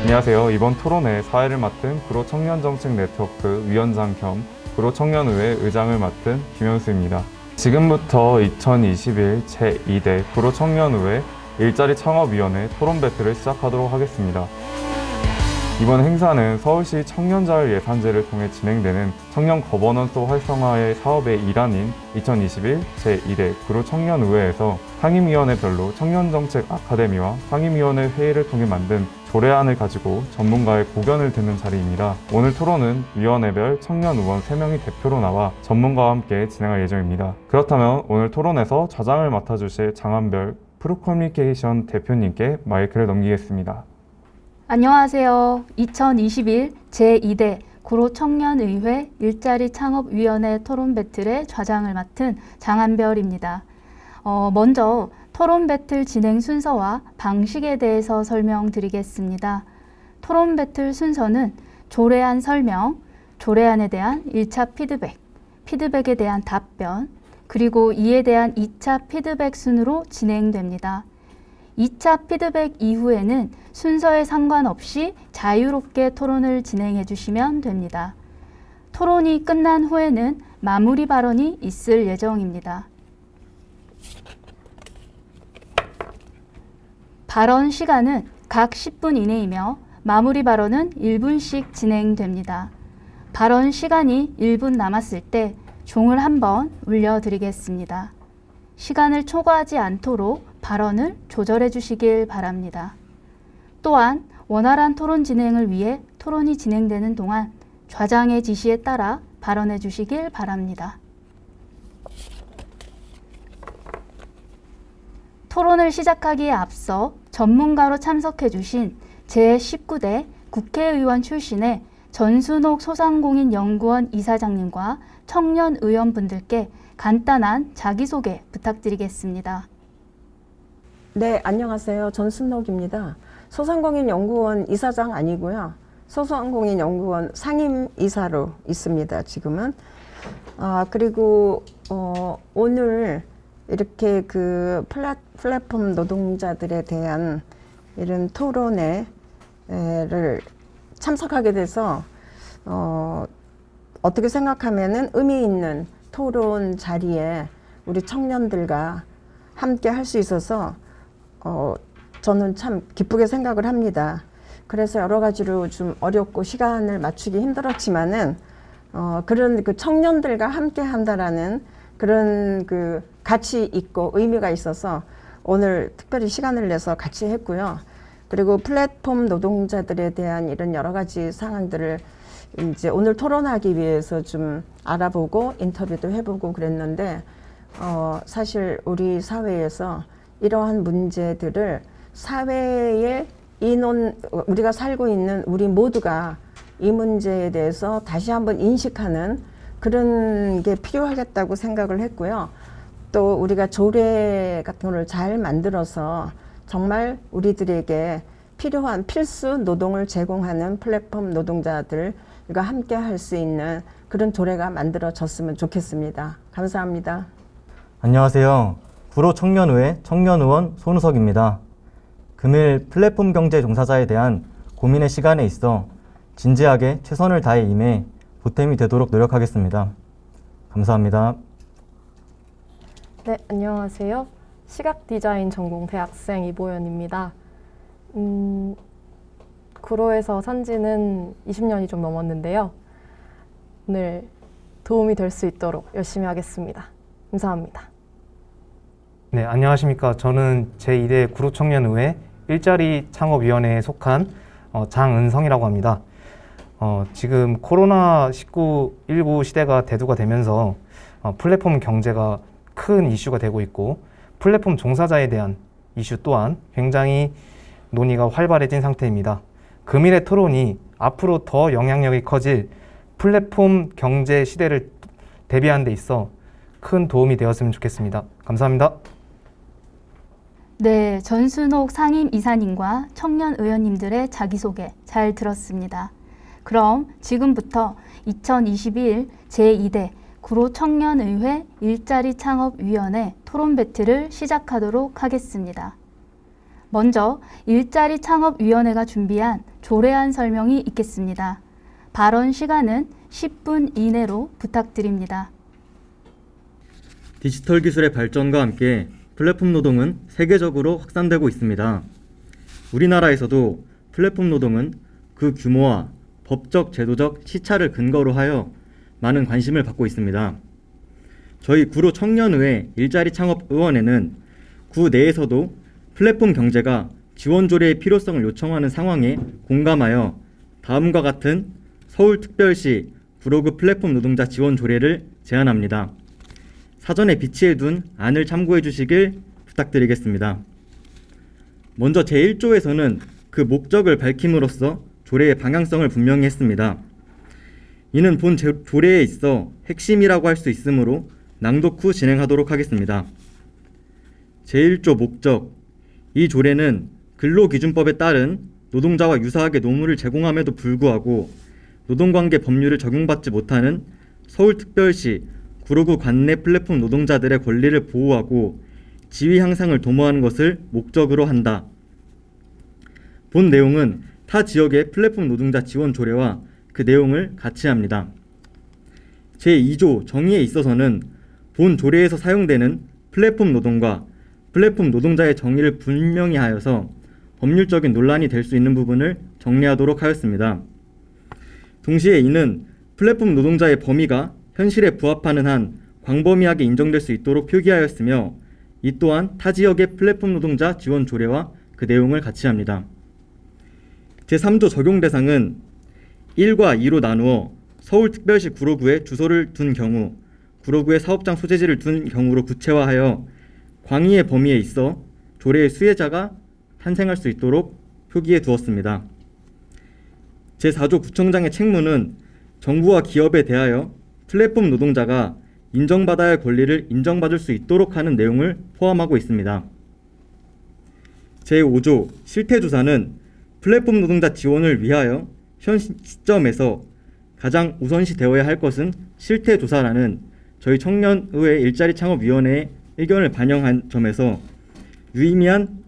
안녕하세요. 이번 토론회 사회를 맡은 구로청년정책 네트워크 위원장 겸 구로청년의회 의장을 맡은 김현수입니다. 지금부터 2021 제2대 구로청년의회 일자리 창업위원회 토론 배틀을 시작하도록 하겠습니다. 이번 행사는 서울시 청년자율 예산제를 통해 진행되는 청년 거버넌스 활성화의 사업의 일환인 2021 제2대 구로청년의회에서 상임위원회별로 청년정책 아카데미와 상임위원회 회의를 통해 만든 조례안을 가지고 전문가의 고견을 듣는 자리입니다. 오늘 토론은 위원회별 청년 의원 3명이 대표로 나와 전문가와 함께 진행할 예정입니다. 그렇다면 오늘 토론에서 좌장을 맡아주실 장한별 프로커뮤니케이션 대표님께 마이크를 넘기겠습니다. 안녕하세요. 2021 제2대 구로청년의회 일자리 창업위원회 토론 배틀의 좌장을 맡은 장한별입니다. 먼저 토론 배틀 진행 순서와 방식에 대해서 설명드리겠습니다. 토론 배틀 순서는 조례안 설명, 조례안에 대한 1차 피드백, 피드백에 대한 답변, 그리고 이에 대한 2차 피드백 순으로 진행됩니다. 2차 피드백 이후에는 순서에 상관없이 자유롭게 토론을 진행해 주시면 됩니다. 토론이 끝난 후에는 마무리 발언이 있을 예정입니다. 발언 시간은 각 10분 이내이며 마무리 발언은 1분씩 진행됩니다. 발언 시간이 1분 남았을 때 종을 한번 울려드리겠습니다. 시간을 초과하지 않도록 발언을 조절해 주시길 바랍니다. 또한 원활한 토론 진행을 위해 토론이 진행되는 동안 좌장의 지시에 따라 발언해 주시길 바랍니다. 토론을 시작하기에 앞서 전문가로 참석해 주신 제19대 국회의원 출신의 전순옥 소상공인연구원 이사장님과 청년 의원분들께 간단한 자기소개 부탁드리겠습니다. 네, 안녕하세요. 전순옥입니다. 소상공인연구원 이사장 아니고요. 소상공인연구원 상임이사로 있습니다. 지금은. 그리고 오늘 이렇게 그 플랫폼 노동자들에 대한 이런 토론회를 참석하게 돼서 어떻게 생각하면은 의미 있는 토론 자리에 우리 청년들과 함께 할 수 있어서 저는 참 기쁘게 생각을 합니다. 그래서 여러 가지로 좀 어렵고 시간을 맞추기 힘들었지만은 그런 그 청년들과 함께 한다라는 그런 그 가치 있고 의미가 있어서 오늘 특별히 시간을 내서 같이 했고요. 그리고 플랫폼 노동자들에 대한 이런 여러 가지 상황들을 이제 오늘 토론하기 위해서 좀 알아보고 인터뷰도 해보고 그랬는데 사실 우리 사회에서 이러한 문제들을 사회의 우리가 살고 있는 우리 모두가 이 문제에 대해서 다시 한번 인식하는 그런 게 필요하겠다고 생각을 했고요. 또 우리가 조례 같은 거를 잘 만들어서 정말 우리들에게 필요한 필수 노동을 제공하는 플랫폼 노동자들과 함께 할 수 있는 그런 조례가 만들어졌으면 좋겠습니다. 감사합니다. 안녕하세요. 구로청년의회 청년의원 손우석입니다. 금일 플랫폼 경제 종사자에 대한 고민의 시간에 있어 진지하게 최선을 다해 임해 보탬이 되도록 노력하겠습니다. 감사합니다. 네, 안녕하세요. 시각디자인 전공 대학생 이보연입니다. 구로에서 산 지는 20년이 좀 넘었는데요. 오늘 도움이 될 수 있도록 열심히 하겠습니다. 감사합니다. 네, 안녕하십니까. 저는 제2대 구로청년의회 일자리 창업위원회에 속한 장은성이라고 합니다. 지금 코로나19 시대가 대두가 되면서 플랫폼 경제가 큰 이슈가 되고 있고 플랫폼 종사자에 대한 이슈 또한 굉장히 논의가 활발해진 상태입니다. 금일의 토론이 앞으로 더 영향력이 커질 플랫폼 경제 시대를 대비하는 데 있어 큰 도움이 되었으면 좋겠습니다. 감사합니다. 네, 전순옥 상임이사님과 청년 의원님들의 자기소개 잘 들었습니다. 그럼 지금부터 2021 제2대 구로청년의회 일자리 창업위원회 토론 배틀을 시작하도록 하겠습니다. 먼저 일자리 창업위원회가 준비한 조례안 설명이 있겠습니다. 발언 시간은 10분 이내로 부탁드립니다. 디지털 기술의 발전과 함께 플랫폼 노동은 세계적으로 확산되고 있습니다. 우리나라에서도 플랫폼 노동은 그 규모와 법적, 제도적 시차를 근거로 하여 많은 관심을 받고 있습니다. 저희 구로 청년의회 일자리 창업 의원회는 구 내에서도 플랫폼 경제가 지원 조례의 필요성을 요청하는 상황에 공감하여 다음과 같은 서울특별시 구로구 플랫폼 노동자 지원 조례를 제안합니다. 사전에 비치해둔 안을 참고해 주시길 부탁드리겠습니다. 먼저 제1조에서는 그 목적을 밝힘으로써 조례의 방향성을 분명히 했습니다. 이는 본 조례에 있어 핵심이라고 할 수 있으므로 낭독 후 진행하도록 하겠습니다. 제1조 목적. 이 조례는 근로기준법에 따른 노동자와 유사하게 노무를 제공함에도 불구하고 노동관계 법률을 적용받지 못하는 서울특별시 구로구 관내 플랫폼 노동자들의 권리를 보호하고 지위 향상을 도모하는 것을 목적으로 한다. 본 내용은 타 지역의 플랫폼 노동자 지원 조례와 그 내용을 같이 합니다. 제2조 정의에 있어서는 본 조례에서 사용되는 플랫폼 노동과 플랫폼 노동자의 정의를 분명히 하여서 법률적인 논란이 될 수 있는 부분을 정리하도록 하였습니다. 동시에 이는 플랫폼 노동자의 범위가 현실에 부합하는 한 광범위하게 인정될 수 있도록 표기하였으며 이 또한 타 지역의 플랫폼 노동자 지원 조례와 그 내용을 같이 합니다. 제3조 적용 대상은 1과 2로 나누어 서울특별시 구로구에 주소를 둔 경우, 구로구에 사업장 소재지를 둔 경우로 구체화하여 광의의 범위에 있어 조례의 수혜자가 탄생할 수 있도록 표기해 두었습니다. 제4조 구청장의 책무는 정부와 기업에 대하여 플랫폼 노동자가 인정받아야 할 권리를 인정받을 수 있도록 하는 내용을 포함하고 있습니다. 제5조 실태조사는 플랫폼 노동자 지원을 위하여 현 시점에서 가장 우선시 되어야 할 것은 실태조사라는 저희 청년의회 일자리 창업위원회의 의견을 반영한 점에서 유의미한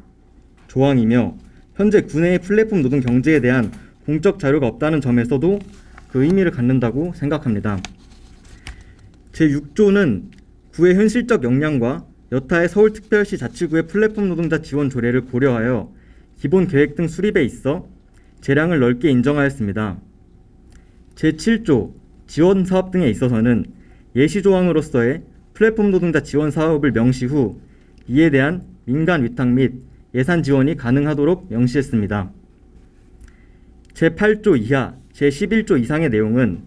조항이며 현재 구내의 플랫폼 노동 경제에 대한 공적 자료가 없다는 점에서도 그 의미를 갖는다고 생각합니다. 제6조는 구의 현실적 역량과 여타의 서울특별시 자치구의 플랫폼 노동자 지원 조례를 고려하여 기본 계획 등 수립에 있어 재량을 넓게 인정하였습니다. 제7조 지원 사업 등에 있어서는 예시 조항으로서의 플랫폼 노동자 지원 사업을 명시 후 이에 대한 민간 위탁 및 예산 지원이 가능하도록 명시했습니다. 제8조 이하, 제11조 이상의 내용은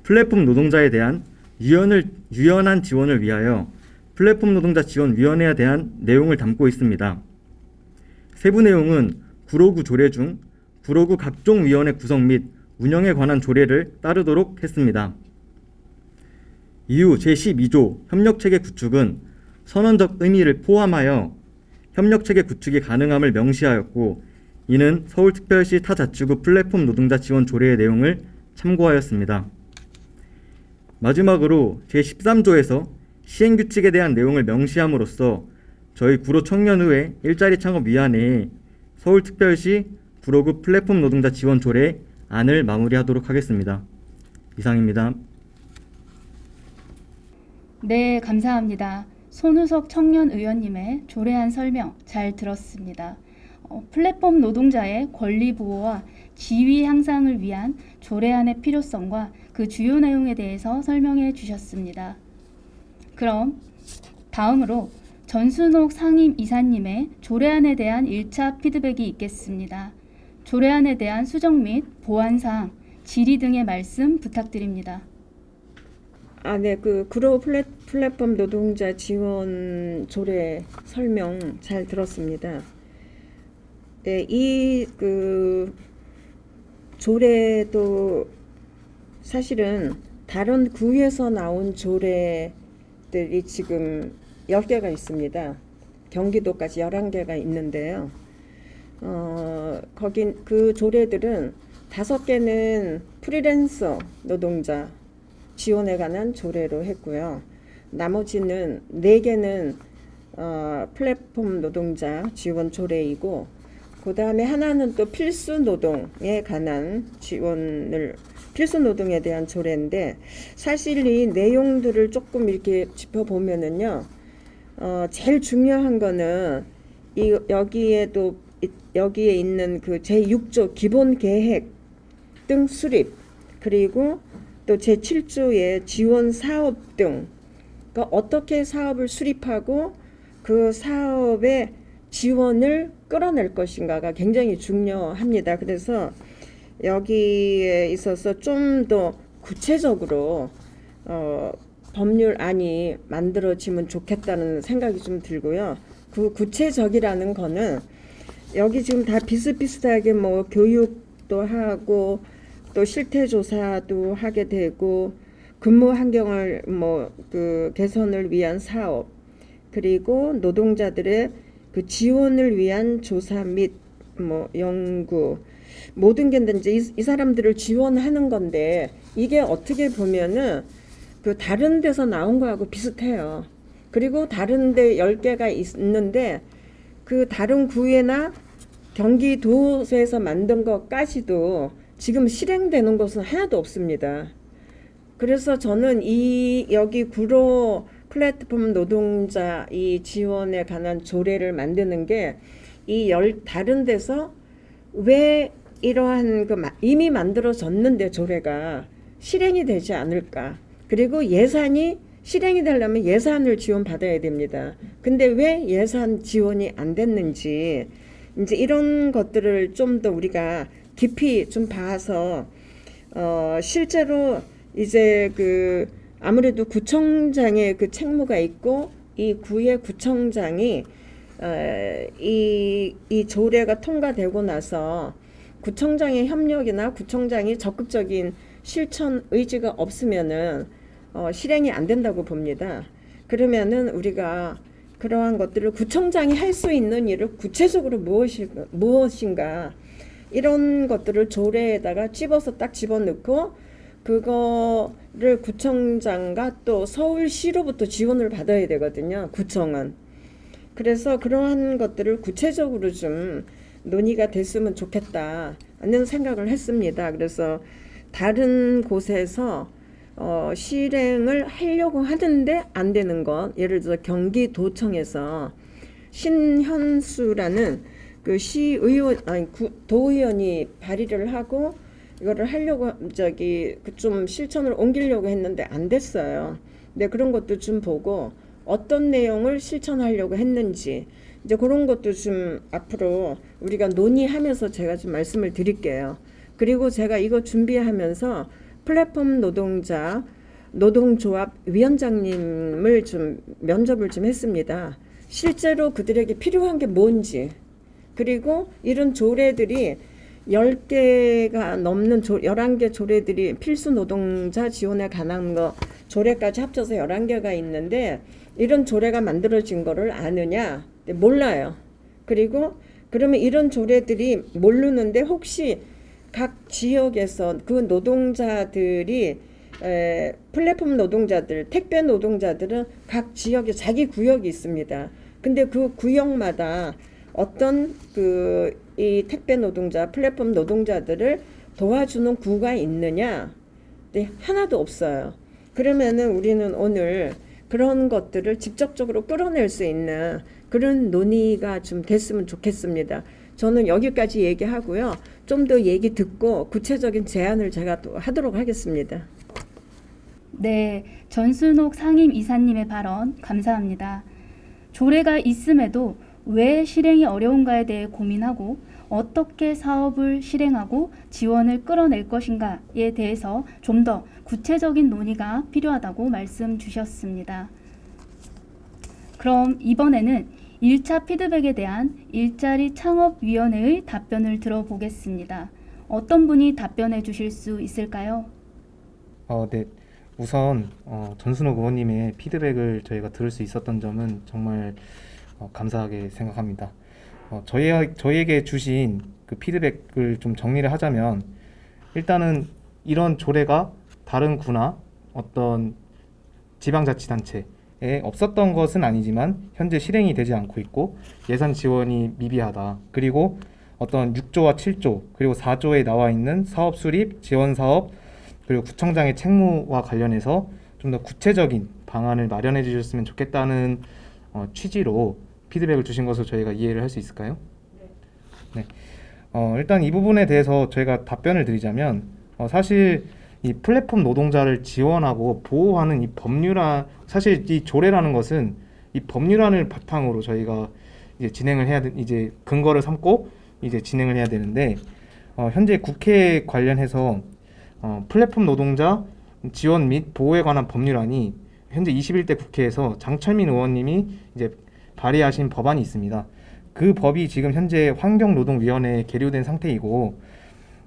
플랫폼 노동자에 대한 유연한 지원을 위하여 플랫폼 노동자 지원위원회에 대한 내용을 담고 있습니다. 세부 내용은 구로구 조례 중 구로구 각종 위원회 구성 및 운영에 관한 조례를 따르도록 했습니다. 이후 제12조 협력체계 구축은 선언적 의미를 포함하여 협력체계 구축이 가능함을 명시하였고 이는 서울특별시 타자치구 플랫폼 노동자 지원 조례의 내용을 참고하였습니다. 마지막으로 제13조에서 시행규칙에 대한 내용을 명시함으로써 저희 구로 청년의회 일자리 창업위원회에 서울특별시 구로구 플랫폼 노동자 지원 조례 안을 마무리하도록 하겠습니다. 이상입니다. 네, 감사합니다. 손우석 청년의원님의 조례안 설명 잘 들었습니다. 플랫폼 노동자의 권리 보호와 지위 향상을 위한 조례안의 필요성과 그 주요 내용에 대해서 설명해 주셨습니다. 그럼 다음으로 전순옥 상임이사님의 조례안에 대한 1차 피드백이 있겠습니다. 조례안에 대한 수정 및 보완사항, 질의 등의 말씀 부탁드립니다. 네, 그 구로 플랫폼 노동자 지원 조례 설명 잘 들었습니다. 네, 이 그 조례도 사실은 다른 구에서 나온 조례들이 지금 10개가 있습니다. 경기도까지 11개가 있는데요. 거긴 그 조례들은 5개는 프리랜서 노동자 지원에 관한 조례로 했고요. 나머지는 4개는 플랫폼 노동자 지원 조례이고 그 다음에 하나는 또 필수 노동에 관한 지원을, 필수 노동에 대한 조례인데, 사실 이 내용들을 조금 이렇게 짚어보면은요, 제일 중요한 거는 여기에 있는 그 제6조 기본 계획 등 수립, 그리고 또 제7조의 지원 사업 등, 그러니까 어떻게 사업을 수립하고 그 사업의 지원을 끌어낼 것인가가 굉장히 중요합니다. 그래서 여기에 있어서 좀 더 구체적으로 법률안이 만들어지면 좋겠다는 생각이 좀 들고요. 그 구체적이라는 거는 여기 지금 다 비슷비슷하게 뭐 교육도 하고 또 실태 조사도 하게 되고 근무 환경을 뭐 그 개선을 위한 사업, 그리고 노동자들의 그 지원을 위한 조사 및 뭐 연구, 모든 게 이제 이 사람들을 지원하는 건데, 이게 어떻게 보면은 그 다른 데서 나온 거하고 비슷해요. 그리고 다른 데 10개가 있는데 그 다른 구에나 경기도에서 만든 것까지도 지금 실행되는 것은 하나도 없습니다. 그래서 저는 여기 구로 플랫폼 노동자 이 지원에 관한 조례를 만드는 게 다른 데서 왜 이러한 이미 만들어졌는데 조례가 실행이 되지 않을까? 그리고 예산이 실행이 되려면 예산을 지원받아야 됩니다. 근데 왜 예산 지원이 안 됐는지, 이제 이런 것들을 좀 더 우리가 깊이 좀 봐서 실제로 이제 아무래도 구청장의 그 책무가 있고, 이 구의 구청장이 이 조례가 통과되고 나서 구청장의 협력이나 구청장이 적극적인 실천 의지가 없으면은 실행이 안 된다고 봅니다. 그러면은 우리가 그러한 것들을 구청장이 할 수 있는 일을 구체적으로 무엇인가, 이런 것들을 조례에다가 딱 집어넣고 그거를 구청장과 또 서울시로부터 지원을 받아야 되거든요, 구청은. 그래서 그러한 것들을 구체적으로 좀 논의가 됐으면 좋겠다는 생각을 했습니다. 그래서 다른 곳에서 실행을 하려고 하는데 안 되는 것, 예를 들어 경기도청에서 신현수라는 그 도의원이 발의를 하고 이거를 하려고 좀 실천을 옮기려고 했는데 안 됐어요. 근데 그런 것도 좀 보고 어떤 내용을 실천하려고 했는지, 이제 그런 것도 좀 앞으로 우리가 논의하면서 제가 좀 말씀을 드릴게요. 그리고 제가 이거 준비하면서 플랫폼 노동조합 위원장님을 좀 면접을 좀 했습니다. 실제로 그들에게 필요한 게 뭔지, 그리고 이런 조례들이 10개가 넘는 11개 조례들이 필수 노동자 지원에 관한 거 조례까지 합쳐서 11개가 있는데, 이런 조례가 만들어진 거를 아느냐? 몰라요. 그리고 그러면 이런 조례들이 모르는데 혹시 각 지역에서 그 노동자들이 플랫폼 노동자들, 택배 노동자들은 각 지역에 자기 구역이 있습니다. 근데 그 구역마다 어떤 이 택배 노동자, 플랫폼 노동자들을 도와주는 구가 있느냐? 네, 하나도 없어요. 그러면은 우리는 오늘 그런 것들을 직접적으로 끌어낼 수 있는 그런 논의가 좀 됐으면 좋겠습니다. 저는 여기까지 얘기하고요. 좀 더 얘기 듣고 구체적인 제안을 제가 또 하도록 하겠습니다. 네, 전순옥 상임 이사님의 발언 감사합니다. 조례가 있음에도 왜 실행이 어려운가에 대해 고민하고 어떻게 사업을 실행하고 지원을 끌어낼 것인가에 대해서 좀 더 구체적인 논의가 필요하다고 말씀 주셨습니다. 그럼 이번에는 1차 피드백에 대한 일자리 창업위원회의 답변을 들어보겠습니다. 어떤 분이 답변해 주실 수 있을까요? 네. 우선 전순옥 의원님의 피드백을 저희가 들을 수 있었던 점은 정말 감사하게 생각합니다. 저희에게 주신 그 피드백을 좀 정리를 하자면, 일단은 이런 조례가 다른 구나 어떤 지방자치단체에 없었던 것은 아니지만 현재 실행이 되지 않고 있고 예산 지원이 미비하다. 그리고 어떤 6조와 7조 그리고 4조에 나와 있는 사업 수립, 지원 사업 그리고 구청장의 책무와 관련해서 좀 더 구체적인 방안을 마련해 주셨으면 좋겠다는 취지로 피드백을 주신 것으로 저희가 이해를 할 수 있을까요? 네. 일단 이 부분에 대해서 저희가 답변을 드리자면 사실 이 플랫폼 노동자를 지원하고 보호하는 이 법률안, 사실 이 조례라는 것은 이 법률안을 바탕으로 저희가 이제 진행을 해야 이제 근거를 삼고 이제 진행을 해야 되는데 현재 국회 관련해서 플랫폼 노동자 지원 및 보호에 관한 법률안이 현재 21대 국회에서 장철민 의원님이 이제 발의하신 법안이 있습니다. 그 법이 지금 현재 환경노동위원회에 계류된 상태이고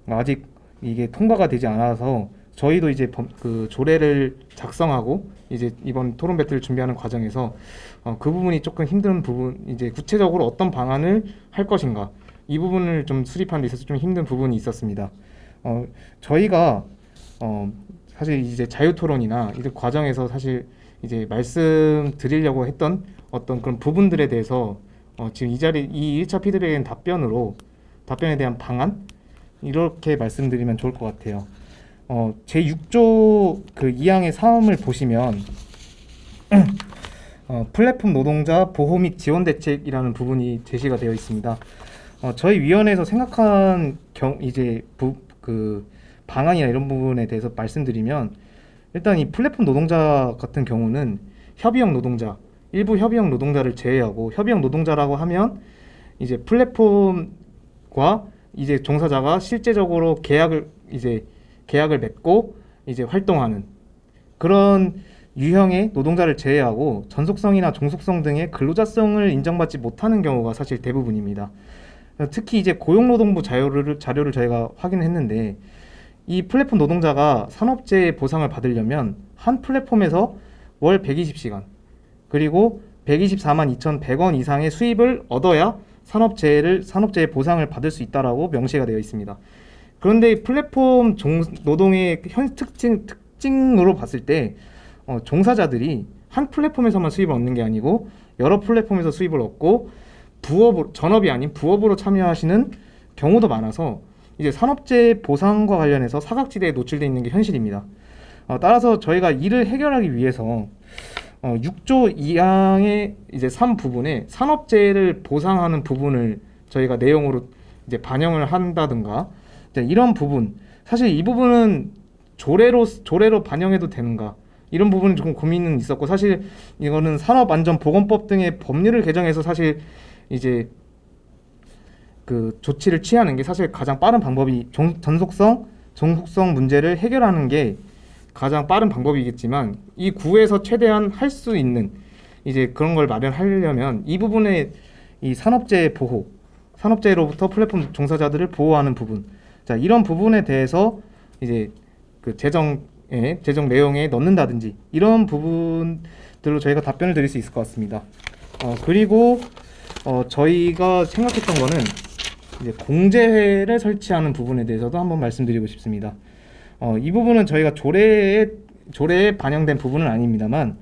아직 이게 통과가 되지 않아서 저희도 이제 그 조례를 작성하고 이제 이번 토론 배틀을 준비하는 과정에서 그 부분이 조금 힘든 부분, 이제 구체적으로 어떤 방안을 할 것인가 이 부분을 좀 수립하는 데 있어서 좀 힘든 부분이 있었습니다. 저희가 사실 이제 자유토론이나 이 과정에서 사실 이제 말씀드리려고 했던 어떤 그런 부분들에 대해서 지금 이 1차 피드백의 답변에 대한 방안 이렇게 말씀드리면 좋을 것 같아요. 제6조 그 2항의 사항을 보시면 플랫폼 노동자 보호 및 지원 대책이라는 부분이 제시가 되어 있습니다. 저희 위원회에서 생각한 그 방안이나 이런 부분에 대해서 말씀드리면 일단 이 플랫폼 노동자 같은 경우는 협의형 노동자, 일부 협의형 노동자를 제외하고 협의형 노동자라고 하면 이제 플랫폼과 이제 종사자가 실제적으로 계약을 맺고 이제 활동하는 그런 유형의 노동자를 제외하고 전속성이나 종속성 등의 근로자성을 인정받지 못하는 경우가 사실 대부분입니다. 특히 이제 고용노동부 자료를 저희가 확인했는데 이 플랫폼 노동자가 산업재해 보상을 받으려면 한 플랫폼에서 월 120시간 그리고 124만 2,100원 이상의 수입을 얻어야 산업재해 보상을 받을 수 있다라고 명시가 되어 있습니다. 그런데 플랫폼 노동의 특징으로 봤을 때 종사자들이 한 플랫폼에서만 수입을 얻는 게 아니고 여러 플랫폼에서 수입을 얻고 전업이 아닌 부업으로 참여하시는 경우도 많아서 이제 산업재해 보상과 관련해서 사각지대에 노출되어 있는 게 현실입니다. 따라서 저희가 이를 해결하기 위해서 6조 2항의 이제 3부분에 산업재해를 보상하는 부분을 저희가 내용으로 이제 반영을 한다든가 이런 부분, 사실 이 부분은 조례로 반영해도 되는가 이런 부분은 조금 고민은 있었고 사실 이거는 산업안전보건법 등의 법률을 개정해서 사실 이제 그 조치를 취하는 게 사실 가장 빠른 방법이 전속성, 종속성 문제를 해결하는 게 가장 빠른 방법이겠지만 이 구에서 최대한 할 수 있는 이제 그런 걸 마련하려면 이 부분에 이 산업재해 보호, 산업재해로부터 플랫폼 종사자들을 보호하는 부분, 자 이런 부분에 대해서 이제 그 재정 내용에 넣는다든지 이런 부분들로 저희가 답변을 드릴 수 있을 것 같습니다. 그리고 저희가 생각했던 거는 이제 공제회를 설치하는 부분에 대해서도 한번 말씀드리고 싶습니다. 이 부분은 저희가 조례에 반영된 부분은 아닙니다만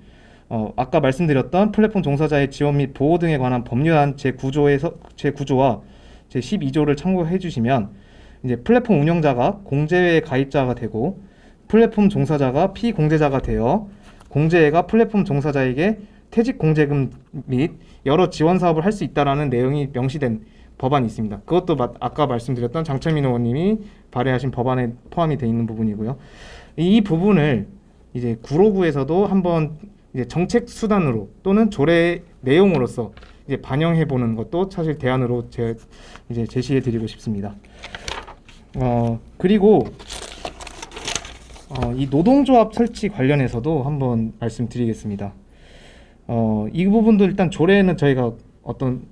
아까 말씀드렸던 플랫폼 종사자의 지원 및 보호 등에 관한 법률안 제9조와 제12조를 참고해 주시면 이제 플랫폼 운영자가 공제회 가입자가 되고 플랫폼 종사자가 피공제자가 되어 공제회가 플랫폼 종사자에게 퇴직 공제금 및 여러 지원 사업을 할 수 있다라는 내용이 명시된 법안이 있습니다. 그것도 아까 말씀드렸던 장철민 의원님이 발의하신 법안에 포함이 되어 있는 부분이고요. 이 부분을 이제 구로구에서도 한번 이제 정책 수단으로 또는 조례 내용으로서 이제 반영해 보는 것도 사실 대안으로 이제 제시해 드리고 싶습니다. 그리고 이 노동조합 설치 관련해서도 한번 말씀드리겠습니다. 이 부분도 일단 조례는 저희가 어떤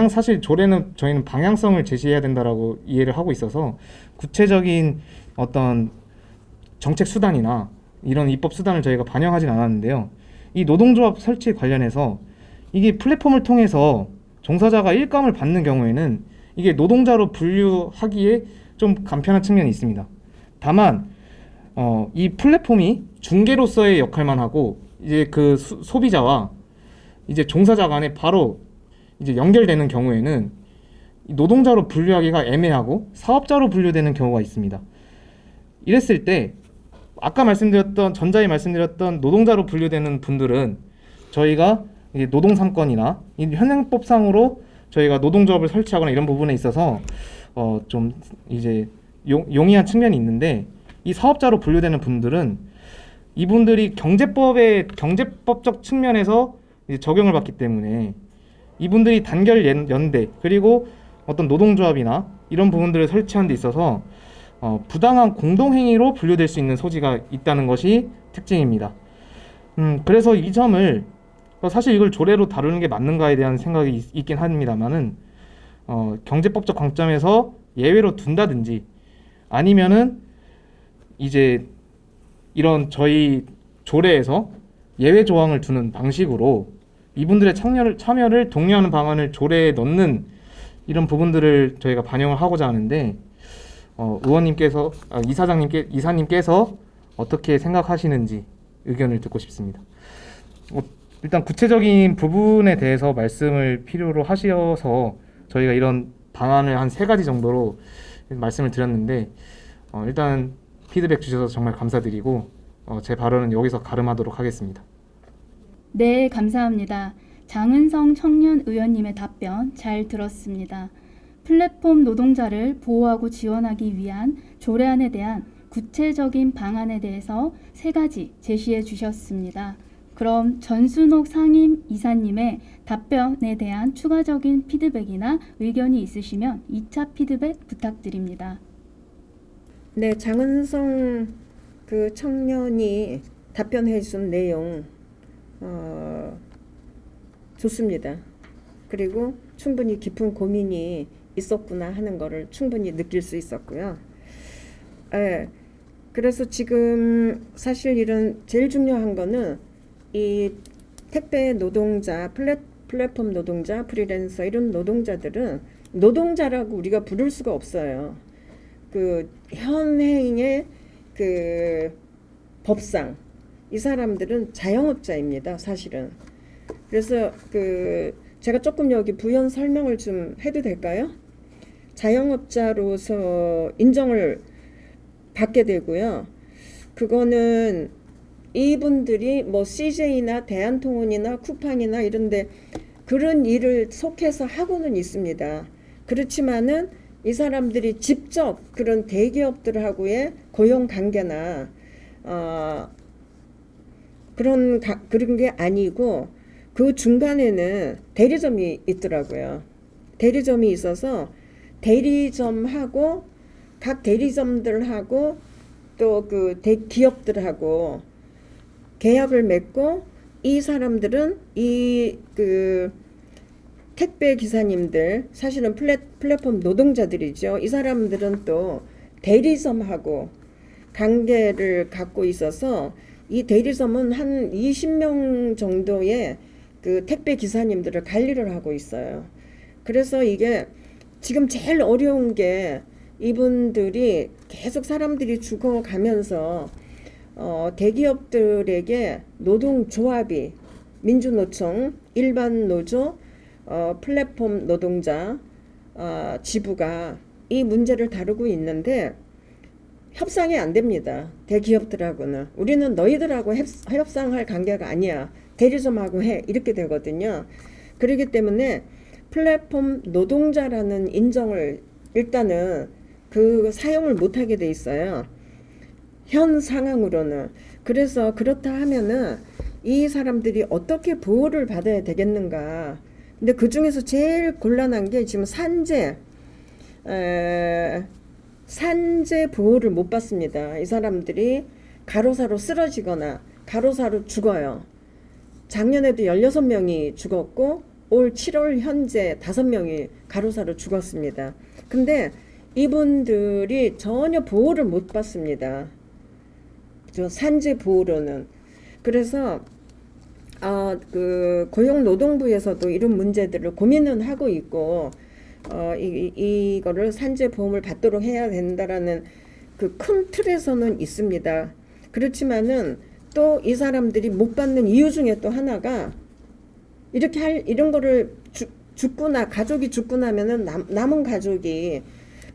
사실 조례는 저희는 방향성을 제시해야 된다라고 이해를 하고 있어서 구체적인 어떤 정책 수단이나 이런 입법 수단을 저희가 반영하진 않았는데요. 이 노동조합 설치 관련해서 이게 플랫폼을 통해서 종사자가 일감을 받는 경우에는 이게 노동자로 분류하기에 좀 간편한 측면이 있습니다. 다만 이 플랫폼이 중개로서의 역할만 하고 이제 그 소비자와 이제 종사자 간에 바로 이제 연결되는 경우에는 노동자로 분류하기가 애매하고 사업자로 분류되는 경우가 있습니다. 이랬을 때 아까 전자에 말씀드렸던 노동자로 분류되는 분들은 저희가 이제 노동삼권이나 이 현행법상으로 저희가 노동조합을 설치하거나 이런 부분에 있어서 좀 이제 용이한 측면이 있는데, 이 사업자로 분류되는 분들은 이분들이 경제법적 측면에서 이제 적용을 받기 때문에 이분들이 단결 연대 그리고 어떤 노동조합이나 이런 부분들을 설치하는 데 있어서 부당한 공동행위로 분류될 수 있는 소지가 있다는 것이 특징입니다. 그래서 이 점을 사실 이걸 조례로 다루는 게 맞는가에 대한 생각이 있긴 합니다만은 경제법적 관점에서 예외로 둔다든지 아니면은 이제 이런 저희 조례에서 예외 조항을 두는 방식으로 이분들의 참여를 독려하는 방안을 조례에 넣는 이런 부분들을 저희가 반영을 하고자 하는데, 이사님께서 어떻게 생각하시는지 의견을 듣고 싶습니다. 일단 구체적인 부분에 대해서 말씀을 필요로 하셔서 저희가 이런 방안을 한 3가지 정도로 말씀을 드렸는데, 일단 피드백 주셔서 정말 감사드리고 제 발언은 여기서 가름하도록 하겠습니다. 네, 감사합니다. 장은성 청년 의원님의 답변 잘 들었습니다. 플랫폼 노동자를 보호하고 지원하기 위한 조례안에 대한 구체적인 방안에 대해서 3가지 제시해 주셨습니다. 그럼 전순옥 상임 이사님의 답변에 대한 추가적인 피드백이나 의견이 있으시면 2차 피드백 부탁드립니다. 네, 장은성 그 청년이 답변해 준 내용 좋습니다. 그리고 충분히 깊은 고민이 있었구나 하는 거를 충분히 느낄 수 있었고요. 그래서 지금 사실 이런 제일 중요한 거는 이 택배 노동자, 플랫폼 노동자, 프리랜서 이런 노동자들은 노동자라고 우리가 부를 수가 없어요. 그 현행의 그 법상 이 사람들은 자영업자입니다, 사실은. 그래서 그 제가 조금 여기 부연 설명을 좀 해도 될까요? 자영업자로서 인정을 받게 되고요. 그거는 이분들이 뭐 CJ나 대한통운이나 쿠팡이나 이런데 그런 일을 속해서 하고는 있습니다. 그렇지만은 이 사람들이 직접 그런 대기업들하고의 고용 관계나 그런 게 아니고 그 중간에는 대리점이 있더라고요. 대리점이 있어서 대리점하고 각 대리점들하고 또 그 기업들하고 계약을 맺고 이 사람들은 이 그 택배 기사님들 사실은 플랫폼 노동자들이죠. 이 사람들은 또 대리점하고 관계를 갖고 있어서 이 대리점은 한 20명 정도의 그 택배 기사님들을 관리를 하고 있어요. 그래서 이게 지금 제일 어려운 게 이분들이 계속 사람들이 죽어가면서 대기업들에게 노동조합이 민주노총, 일반노조, 플랫폼 노동자 지부가 이 문제를 다루고 있는데 협상이 안 됩니다. 대기업들하고는. 우리는 너희들하고 협상할 관계가 아니야. 대리점하고 해. 이렇게 되거든요. 그렇기 때문에 플랫폼 노동자라는 인정을 일단은 그 사용을 못하게 돼 있어요. 현 상황으로는. 그래서 그렇다 하면은 이 사람들이 어떻게 보호를 받아야 되겠는가. 근데 그 중에서 제일 곤란한 게 지금 산재 보호를 못 받습니다. 이 사람들이 가로사로 쓰러지거나 가로사로 죽어요. 작년에도 16명이 죽었고 올 7월 현재 5명이 가로사로 죽었습니다. 근데 이분들이 전혀 보호를 못 받습니다. 저 산재 보호로는. 그래서 그 고용노동부에서도 이런 문제들을 고민은 하고 있고 이거를 산재 보험을 받도록 해야 된다라는 그 큰 틀에서는 있습니다. 그렇지만은 또 이 사람들이 못 받는 이유 중에 또 하나가 이런 거를 가족이 죽고 나면은 남은 가족이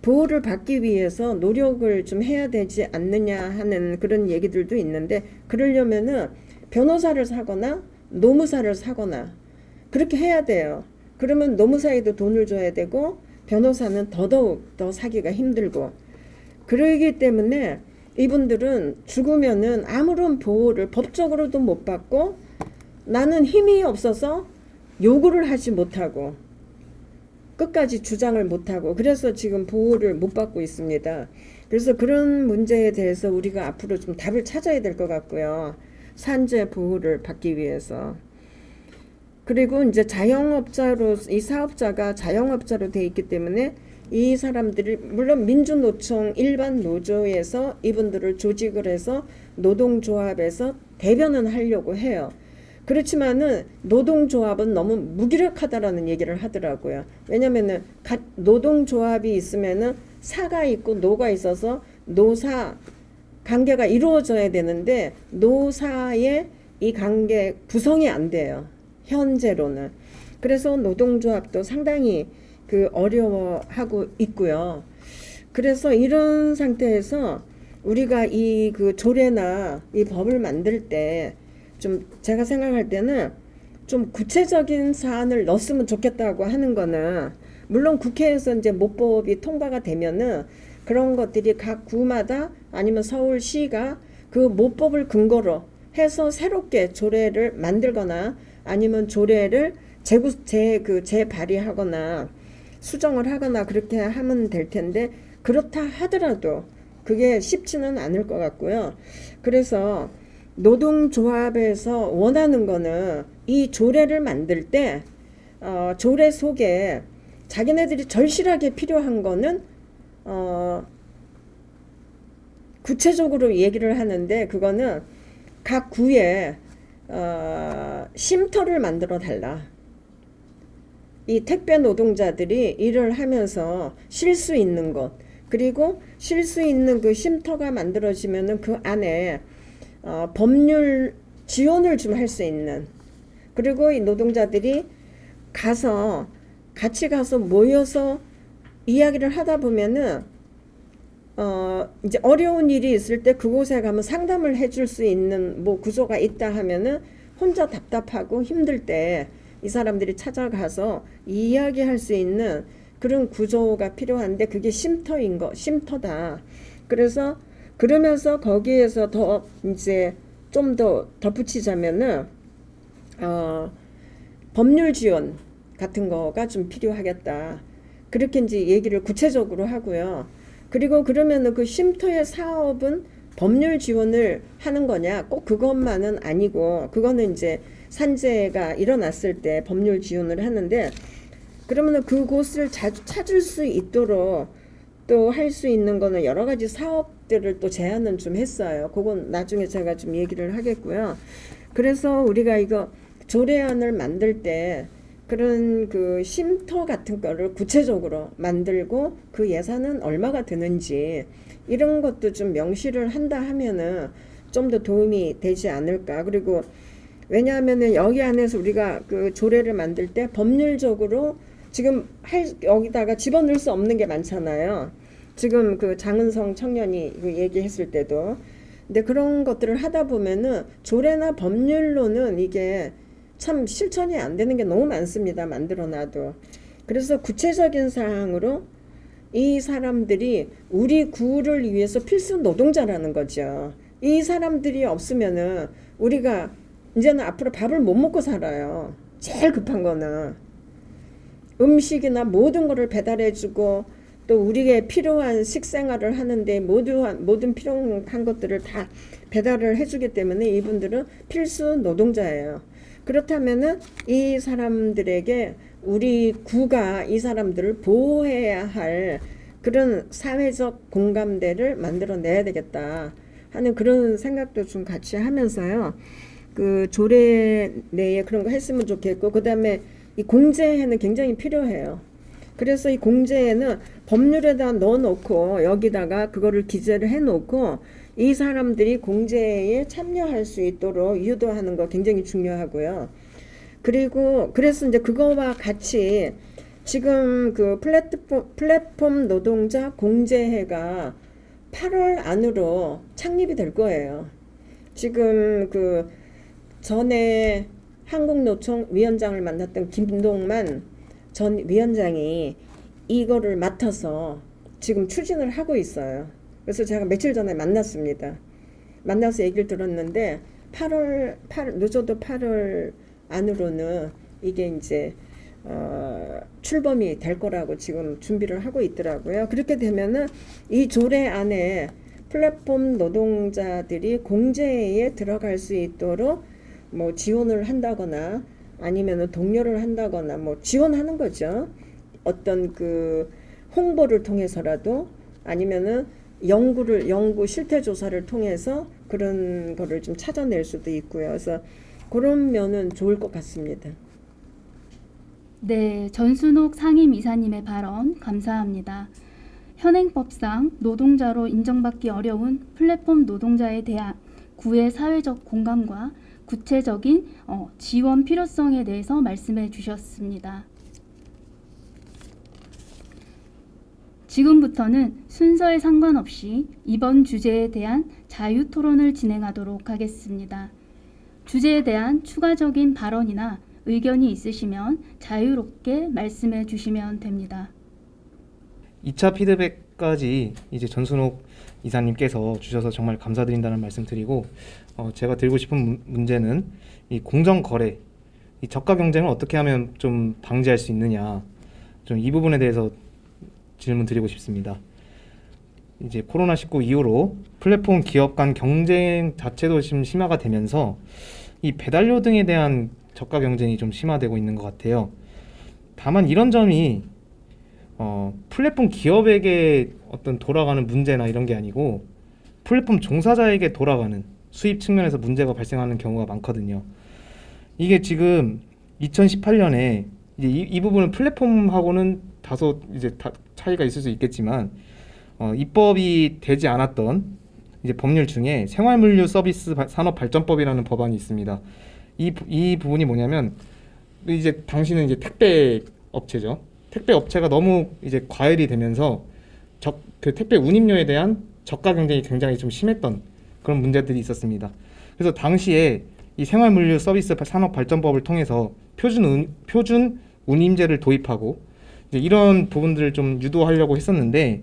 보호를 받기 위해서 노력을 좀 해야 되지 않느냐 하는 그런 얘기들도 있는데, 그러려면은 변호사를 사거나 노무사를 사거나 그렇게 해야 돼요. 그러면 노무사에도 돈을 줘야 되고 변호사는 더더욱 더 사기가 힘들고, 그러기 때문에 이분들은 죽으면은 아무런 보호를 법적으로도 못 받고, 나는 힘이 없어서 요구를 하지 못하고 끝까지 주장을 못하고, 그래서 지금 보호를 못 받고 있습니다. 그래서 그런 문제에 대해서 우리가 앞으로 좀 답을 찾아야 될 것 같고요. 산재 보호를 받기 위해서. 그리고 이제 자영업자로, 이 사업자가 자영업자로 돼 있기 때문에 이 사람들이 물론 민주노총 일반 노조에서 이분들을 조직을 해서 노동조합에서 대변은 하려고 해요. 그렇지만은 노동조합은 너무 무기력하다라는 얘기를 하더라고요. 왜냐면은 노동조합이 있으면은 사가 있고 노가 있어서 노사 관계가 이루어져야 되는데 노사의 이 관계 구성이 안 돼요. 현재로는. 그래서 노동조합도 상당히 어려워하고 있고요. 그래서 이런 상태에서 우리가 이 조례나 이 법을 만들 때 좀 제가 생각할 때는 좀 구체적인 사안을 넣었으면 좋겠다고 하는 거는, 물론 국회에서 이제 모법이 통과가 되면은 그런 것들이 각 구마다 아니면 서울시가 그 모법을 근거로 해서 새롭게 조례를 만들거나 아니면 조례를 재발의하거나 수정을 하거나 그렇게 하면 될 텐데, 그렇다 하더라도 그게 쉽지는 않을 것 같고요. 그래서 노동조합에서 원하는 거는 이 조례를 만들 때 조례 속에 자기네들이 절실하게 필요한 거는 구체적으로 얘기를 하는데, 그거는 각 구에 쉼터를 만들어 달라. 이 택배 노동자들이 일을 하면서 쉴 수 있는 곳, 그리고 쉴 수 있는 그 쉼터가 만들어지면은 그 안에 법률 지원을 좀 할 수 있는, 그리고 이 노동자들이 같이 가서 모여서 이야기를 하다 보면은 이제 어려운 일이 있을 때 그곳에 가면 상담을 해줄 수 있는 뭐 구조가 있다 하면은 혼자 답답하고 힘들 때 이 사람들이 찾아가서 이야기할 수 있는 그런 구조가 필요한데, 그게 쉼터다. 그래서 그러면서 거기에서 더 이제 좀 더 덧붙이자면은 법률 지원 같은 거가 좀 필요하겠다. 그렇게 이제 얘기를 구체적으로 하고요. 그리고 그러면은 그 쉼터의 사업은 법률 지원을 하는 거냐? 꼭 그것만은 아니고, 그거는 이제 산재가 일어났을 때 법률 지원을 하는데, 그러면은 그곳을 자주 찾을 수 있도록 또 할 수 있는 거는 여러 가지 사업들을 또 제안은 좀 했어요. 그건 나중에 제가 좀 얘기를 하겠고요. 그래서 우리가 이거 조례안을 만들 때 그런 그 쉼터 같은 거를 구체적으로 만들고 그 예산은 얼마가 드는지 이런 것도 좀 명시를 한다 하면은 좀 더 도움이 되지 않을까. 그리고 왜냐하면은 여기 안에서 우리가 그 조례를 만들 때 법률적으로 지금 여기다가 집어넣을 수 없는 게 많잖아요. 지금 그 장은성 청년이 얘기했을 때도. 근데 그런 것들을 하다 보면은 조례나 법률로는 이게 참 실천이 안 되는 게 너무 많습니다. 만들어놔도. 그래서 구체적인 사항으로 이 사람들이 우리 구를 위해서 필수 노동자라는 거죠. 이 사람들이 없으면은 우리가 이제는 앞으로 밥을 못 먹고 살아요. 제일 급한 거는 음식이나 모든 거를 배달해주고 또 우리에게 필요한 식생활을 하는데 모든 필요한 것들을 다 배달을 해주기 때문에 이분들은 필수 노동자예요. 그렇다면은 이 사람들에게 우리 구가 이 사람들을 보호해야 할 그런 사회적 공감대를 만들어내야 되겠다 하는 그런 생각도 좀 같이 하면서요. 그 조례 내에 그런 거 했으면 좋겠고, 그 다음에 이 공제에는 굉장히 필요해요. 그래서 이 공제에는 법률에다 넣어놓고 여기다가 그거를 기재를 해놓고 이 사람들이 공제에 참여할 수 있도록 유도하는 거 굉장히 중요하고요. 그리고 그래서 이제 그거와 같이 지금 그 플랫폼 노동자 공제회가 8월 안으로 창립이 될 거예요. 지금 그 전에 한국노총 위원장을 만났던 김동만 전 위원장이 이거를 맡아서 지금 추진을 하고 있어요. 그래서 제가 며칠 전에 만났습니다. 만나서 얘기를 들었는데 8월 늦어도 8월 안으로는 이게 이제 출범이 될 거라고 지금 준비를 하고 있더라고요. 그렇게 되면은 이 조례 안에 플랫폼 노동자들이 공제에 들어갈 수 있도록 뭐 지원을 한다거나 아니면은 독려를 한다거나 뭐 지원하는 거죠. 어떤 그 홍보를 통해서라도 아니면은 연구 실태 조사를 통해서 그런 거를 좀 찾아낼 수도 있고요. 그래서 그런 면은 좋을 것 같습니다. 네, 전순옥 상임이사님의 발언 감사합니다. 현행법상 노동자로 인정받기 어려운 플랫폼 노동자에 대한 구의 사회적 공감과 구체적인 지원 필요성에 대해서 말씀해 주셨습니다. 지금부터는 순서에 상관없이 이번 주제에 대한 자유 토론을 진행하도록 하겠습니다. 주제에 대한 추가적인 발언이나 의견이 있으시면 자유롭게 말씀해 주시면 됩니다. 2차 피드백까지 이제 전순옥 이사님께서 주셔서 정말 감사드린다는 말씀 드리고 제가 드리고 싶은 문제는 이 공정 거래, 이 저가 경쟁을 어떻게 하면 좀 방지할 수 있느냐, 좀 이 부분에 대해서 질문 드리고 싶습니다. 이제 코로나19 이후로 플랫폼 기업 간 경쟁 자체도 지금 심화가 되면서 이 배달료 등에 대한 저가 경쟁이 좀 심화되고 있는 것 같아요. 다만 이런 점이 플랫폼 기업에게 어떤 돌아가는 문제나 이런 게 아니고 플랫폼 종사자에게 돌아가는 수입 측면에서 문제가 발생하는 경우가 많거든요. 이게 지금 2018년에 이제 이 부분은 플랫폼하고는 다소 이제 차이가 있을 수 있겠지만 입법이 되지 않았던 이제 법률 중에 생활물류 서비스 산업발전법이라는 법안이 있습니다. 이 부분이 뭐냐면 이제 당시는 이제 택배 업체죠. 택배 업체가 너무 이제 과열이 되면서 그 택배 운임료에 대한 저가 경쟁이 굉장히 좀 심했던 그런 문제들이 있었습니다. 그래서 당시에 이 생활물류 서비스 산업발전법을 통해서 표준 운임제를 도입하고 이제 이런 부분들을 좀 유도하려고 했었는데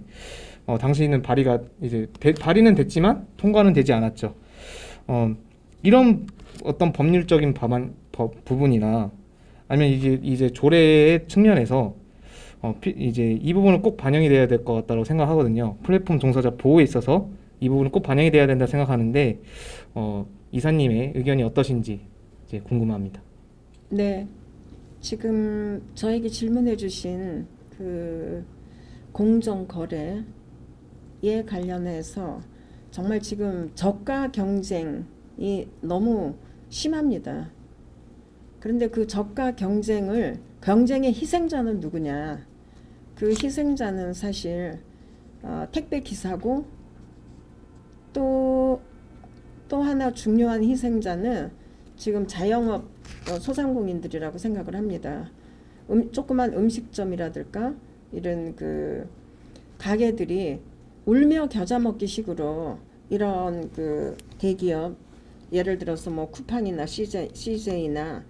당시에는 발의는 됐지만 통과는 되지 않았죠. 이런 어떤 법률적인 부분이나 아니면 이제 조례의 측면에서 이제 이 부분은 꼭 반영이 돼야 될 것 같다고 생각하거든요. 플랫폼 종사자 보호에 있어서 이 부분은 꼭 반영이 돼야 된다 생각하는데 이사님의 의견이 어떠신지 이제 궁금합니다. 네, 지금 저에게 질문해 주신 그 공정 거래에 관련해서 정말 지금 저가 경쟁이 너무 심합니다. 그런데 그 저가 경쟁의 희생자는 누구냐? 그 희생자는 사실 택배 기사고 또 하나 중요한 희생자는 지금 자영업 소상공인들이라고 생각을 합니다. 조그만 음식점이라든가 이런 그 가게들이 울며 겨자 먹기 식으로 이런 그 대기업 예를 들어서 뭐 쿠팡이나 CJ나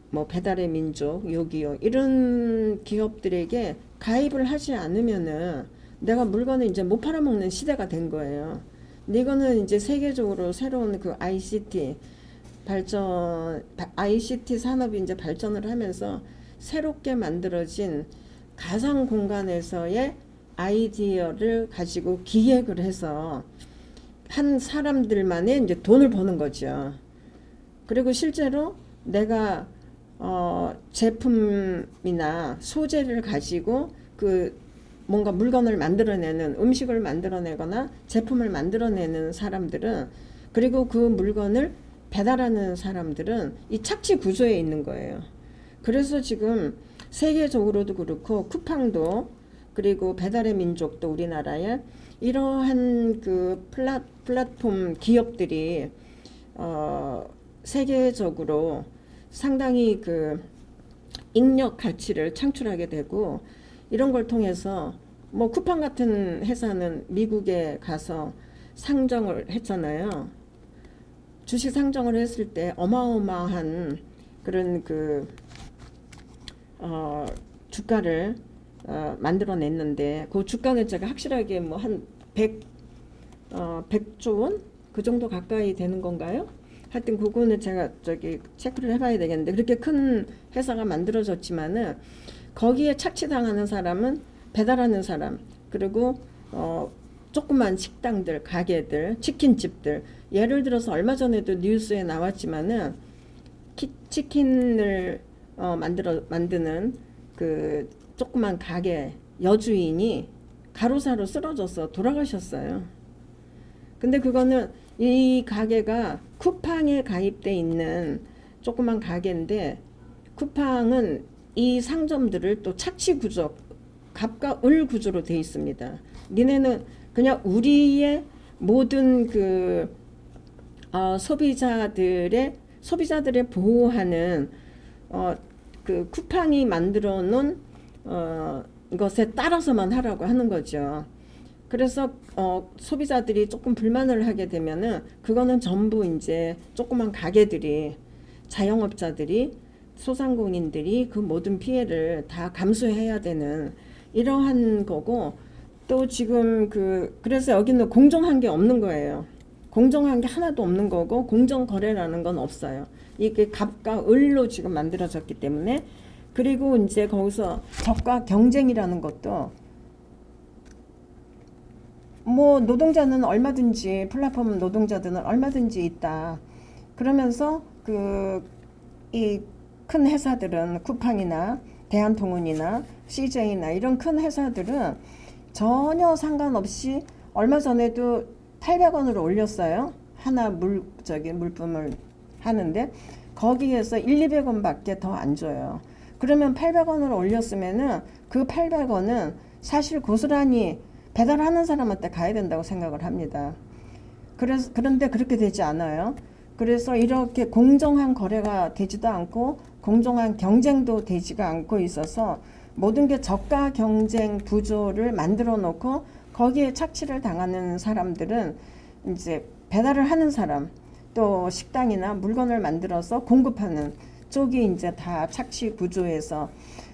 뭐 배달의 민족, 요기요 이런 기업들에게 가입을 하지 않으면은 내가 물건을 이제 못 팔아먹는 시대가 된 거예요. 근데 이거는 이제 세계적으로 새로운 그 ICT 산업이 이제 발전을 하면서 새롭게 만들어진 가상 공간에서의 아이디어를 가지고 기획을 해서 한 사람들만의 이제 돈을 버는 거죠. 그리고 실제로 내가 제품이나 소재를 가지고 그 뭔가 물건을 만들어내는 음식을 만들어내거나 제품을 만들어내는 사람들은 그리고 그 물건을 배달하는 사람들은 이 착취 구조에 있는 거예요. 그래서 지금 세계적으로도 그렇고 쿠팡도 그리고 배달의 민족도 우리나라에 이러한 그 플랫폼 기업들이 세계적으로 상당히 그 인력 가치를 창출하게 되고 이런 걸 통해서 뭐 쿠팡 같은 회사는 미국에 가서 상정을 했잖아요. 주식 상정을 했을 때 어마어마한 그런 그 주가를 만들어냈는데 그 주가 계좌가 확실하게 뭐 한 100조 원? 그 정도 가까이 되는 건가요? 하여튼 그거는 제가 체크를 해봐야 되겠는데 그렇게 큰 회사가 만들어졌지만은 거기에 착취당하는 사람은 배달하는 사람 그리고 조그만 식당들, 가게들, 치킨집들 예를 들어서 얼마 전에도 뉴스에 나왔지만은 치킨을 만드는 그 조그만 가게 여주인이 가로사로 쓰러져서 돌아가셨어요. 근데 그거는 이 가게가 쿠팡에 가입돼 있는 조그만 가게인데 쿠팡은 이 상점들을 또 착취 구조, 갑과 을 구조로 돼 있습니다. 니네는 그냥 우리의 모든 그 소비자들의 보호하는 그 쿠팡이 만들어 놓은 것에 따라서만 하라고 하는 거죠. 그래서 소비자들이 조금 불만을 하게 되면은 그거는 전부 이제 조그만 가게들이 자영업자들이 소상공인들이 그 모든 피해를 다 감수해야 되는 이러한 거고 또 지금 그래서 여기는 공정한 게 없는 거예요. 공정한 게 하나도 없는 거고 공정 거래라는 건 없어요. 이게 갑과 을로 지금 만들어졌기 때문에 그리고 이제 거기서 저가 경쟁이라는 것도 뭐 노동자는 얼마든지 플랫폼 노동자들은 얼마든지 있다. 그러면서 이 큰 회사들은 쿠팡이나 대한통운이나 CJ나 이런 큰 회사들은 전혀 상관없이 얼마 전에도 800원으로 올렸어요. 하나 물품을 하는데 거기에서 200원밖에 더 안 줘요. 그러면 800원으로 올렸으면은 그 800원은 사실 고스란히 배달하는 사람한테 가야 된다고 생각을 합니다. 그런데 그렇게 되지 않아요. 그래서 이렇게 공정한 거래가 되지도 않고 공정한 경쟁도 되지가 않고 있어서 모든 게 저가 경쟁 구조를 만들어 놓고 거기에 착취를 당하는 사람들은 이제 배달을 하는 사람 또 식당이나 물건을 만들어서 공급하는 쪽이 이제 다 착취 구조에서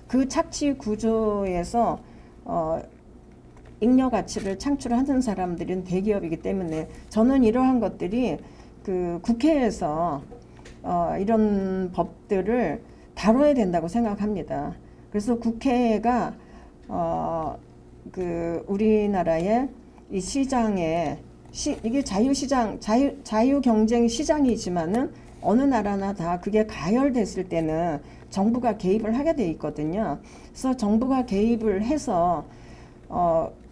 그 착취 구조에서 잉여 가치를 창출하는 사람들은 대기업이기 때문에 저는 이러한 것들이 그 국회에서 이런 법들을 다뤄야 된다고 생각합니다. 그래서 국회가 우리나라의 이 시장에 이게 자유 경쟁 시장이지만은 어느 나라나 다 그게 가열됐을 때는 정부가 개입을 하게 돼 있거든요. 그래서 정부가 개입을 해서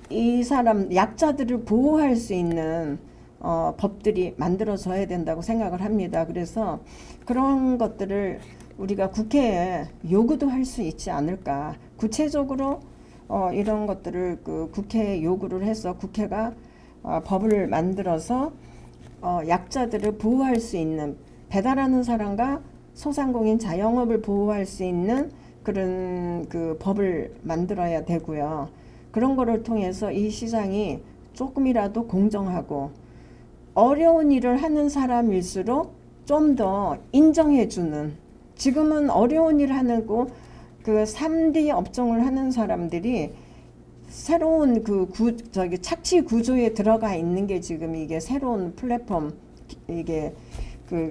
이 사람 약자들을 보호할 수 있는 법들이 만들어져야 된다고 생각을 합니다. 그래서 그런 것들을 우리가 국회에 요구도 할 수 있지 않을까. 구체적으로 이런 것들을 국회에 요구를 해서 국회가 법을 만들어서 약자들을 보호할 수 있는 배달하는 사람과 소상공인 자영업을 보호할 수 있는 그런 법을 만들어야 되고요. 그런 거를 통해서 이 시장이 조금이라도 공정하고 어려운 일을 하는 사람일수록 좀 더 인정해주는 지금은 어려운 일을 하는 그 3D 업종을 하는 사람들이 새로운 착취 구조에 들어가 있는 게 지금 이게 새로운 플랫폼 이게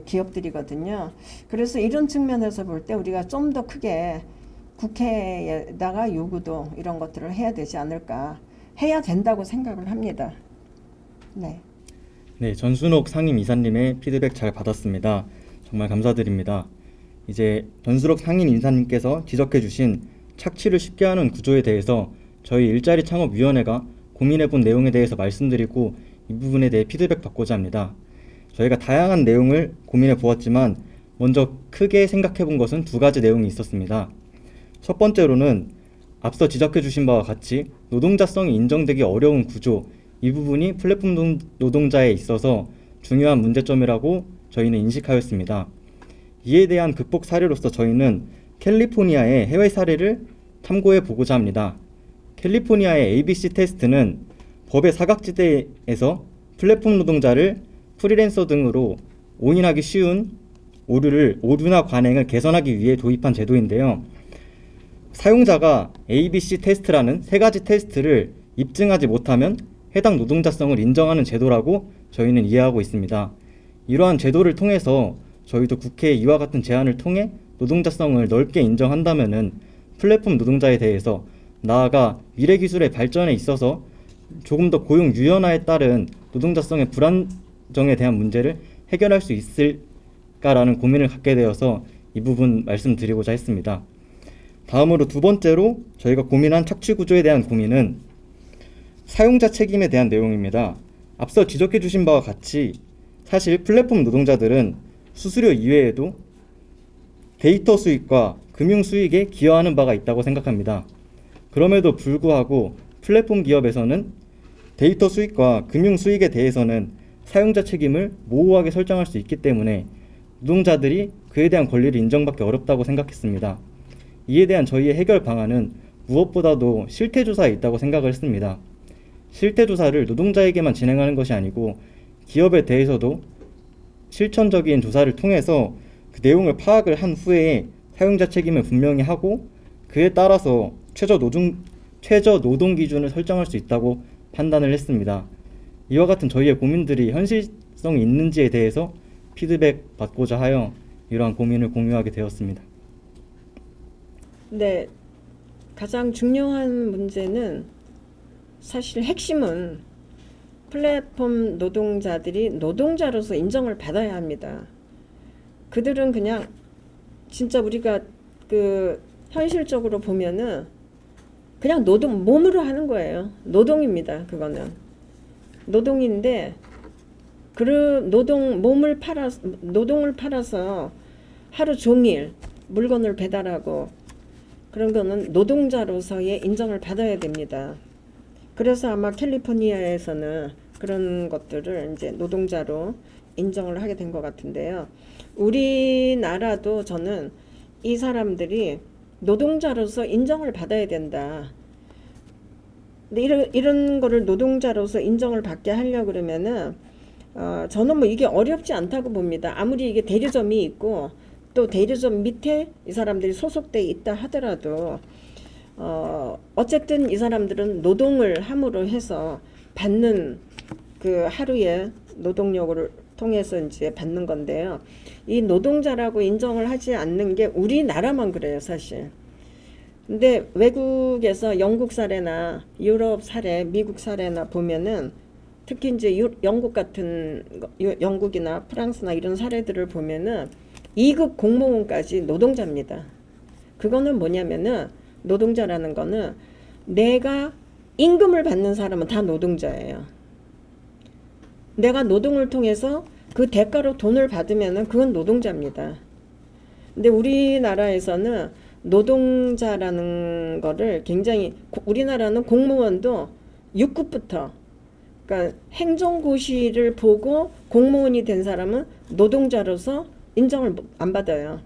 기업들이거든요. 그래서 이런 측면에서 볼 때 우리가 좀 더 크게 국회에다가 요구도 이런 것들을 해야 되지 않을까 해야 된다고 생각을 합니다. 네. 네, 전순옥 상임이사님의 피드백 잘 받았습니다. 정말 감사드립니다. 이제 전순옥 상임이사님께서 지적해 주신 착취를 쉽게 하는 구조에 대해서 저희 일자리 창업위원회가 고민해 본 내용에 대해서 말씀드리고 이 부분에 대해 피드백 받고자 합니다. 저희가 다양한 내용을 고민해 보았지만 먼저 크게 생각해 본 것은 두 가지 내용이 있었습니다. 첫 번째로는 앞서 지적해 주신 바와 같이 노동자성이 인정되기 어려운 구조, 이 부분이 플랫폼 노동자에 있어서 중요한 문제점이라고 저희는 인식하였습니다. 이에 대한 극복 사례로서 저희는 캘리포니아의 해외 사례를 참고해 보고자 합니다. 캘리포니아의 ABC 테스트는 법의 사각지대에서 플랫폼 노동자를 프리랜서 등으로 오인하기 쉬운 오류나 관행을 개선하기 위해 도입한 제도인데요. 사용자가 ABC 테스트라는 3가지 테스트를 입증하지 못하면 해당 노동자성을 인정하는 제도라고 저희는 이해하고 있습니다. 이러한 제도를 통해서 저희도 국회에 이와 같은 제안을 통해 노동자성을 넓게 인정한다면은 플랫폼 노동자에 대해서 나아가 미래 기술의 발전에 있어서 조금 더 고용 유연화에 따른 노동자성의 불안정에 대한 문제를 해결할 수 있을까라는 고민을 갖게 되어서 이 부분 말씀드리고자 했습니다. 다음으로 2번째로 저희가 고민한 착취 구조에 대한 고민은 사용자 책임에 대한 내용입니다. 앞서 지적해 주신 바와 같이 사실 플랫폼 노동자들은 수수료 이외에도 데이터 수익과 금융 수익에 기여하는 바가 있다고 생각합니다. 그럼에도 불구하고 플랫폼 기업에서는 데이터 수익과 금융 수익에 대해서는 사용자 책임을 모호하게 설정할 수 있기 때문에 노동자들이 그에 대한 권리를 인정받기 어렵다고 생각했습니다. 이에 대한 저희의 해결 방안은 무엇보다도 실태조사에 있다고 생각을 했습니다. 실태조사를 노동자에게만 진행하는 것이 아니고 기업에 대해서도 실천적인 조사를 통해서 그 내용을 파악을 한 후에 사용자 책임을 분명히 하고 그에 따라서 최저 노동 기준을 설정할 수 있다고 판단을 했습니다. 이와 같은 저희의 고민들이 현실성이 있는지에 대해서 피드백 받고자 하여 이러한 고민을 공유하게 되었습니다. 네, 가장 중요한 문제는 사실 핵심은 플랫폼 노동자들이 노동자로서 인정을 받아야 합니다. 그들은 그냥 진짜 우리가 그 현실적으로 보면은 그냥 몸으로 하는 거예요. 노동입니다. 그거는 노동인데 노동을 팔아서 하루 종일 물건을 배달하고 그런 거는 노동자로서의 인정을 받아야 됩니다. 그래서 아마 캘리포니아에서는 그런 것들을 이제 노동자로 인정을 하게 된 것 같은데요. 우리나라도 저는 이 사람들이 노동자로서 인정을 받아야 된다. 근데 이런 거를 노동자로서 인정을 받게 하려고 그러면은 저는 뭐 이게 어렵지 않다고 봅니다. 아무리 이게 대리점이 있고 또 대리점 밑에 이 사람들이 소속돼 있다 하더라도 어쨌든 이 사람들은 노동을 함으로 해서 받는 그 하루의 노동력을 통해서 이제 받는 건데요. 이 노동자라고 인정을 하지 않는 게 우리나라만 그래요, 사실. 근데 외국에서 영국 사례나 유럽 사례, 미국 사례나 보면은 특히 이제 영국이나 프랑스나 이런 사례들을 보면은 2급 공무원까지 노동자입니다. 그거는 뭐냐면은 노동자라는 거는 내가 임금을 받는 사람은 다 노동자예요. 내가 노동을 통해서 그 대가로 돈을 받으면은 그건 노동자입니다. 근데 우리나라에서는 노동자라는 거를 굉장히 우리나라는 공무원도 6급부터 그러니까 행정고시를 보고 공무원이 된 사람은 노동자로서 인정을 안 받아요.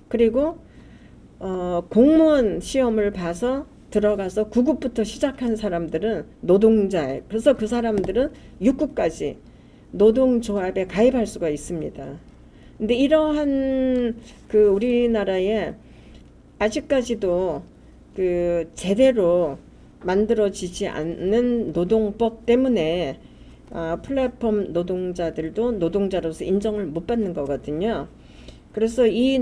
그리고 공무원 시험을 봐서 들어가서 9급부터 시작한 사람들은 노동자예요. 그래서 그 사람들은 6급까지 노동조합에 가입할 수가 있습니다. 근데 이러한 그 우리나라에 아직까지도 그 제대로 만들어지지 않는 노동법 때문에 플랫폼 노동자들도 노동자로서 인정을 못 받는 거거든요. 그래서 이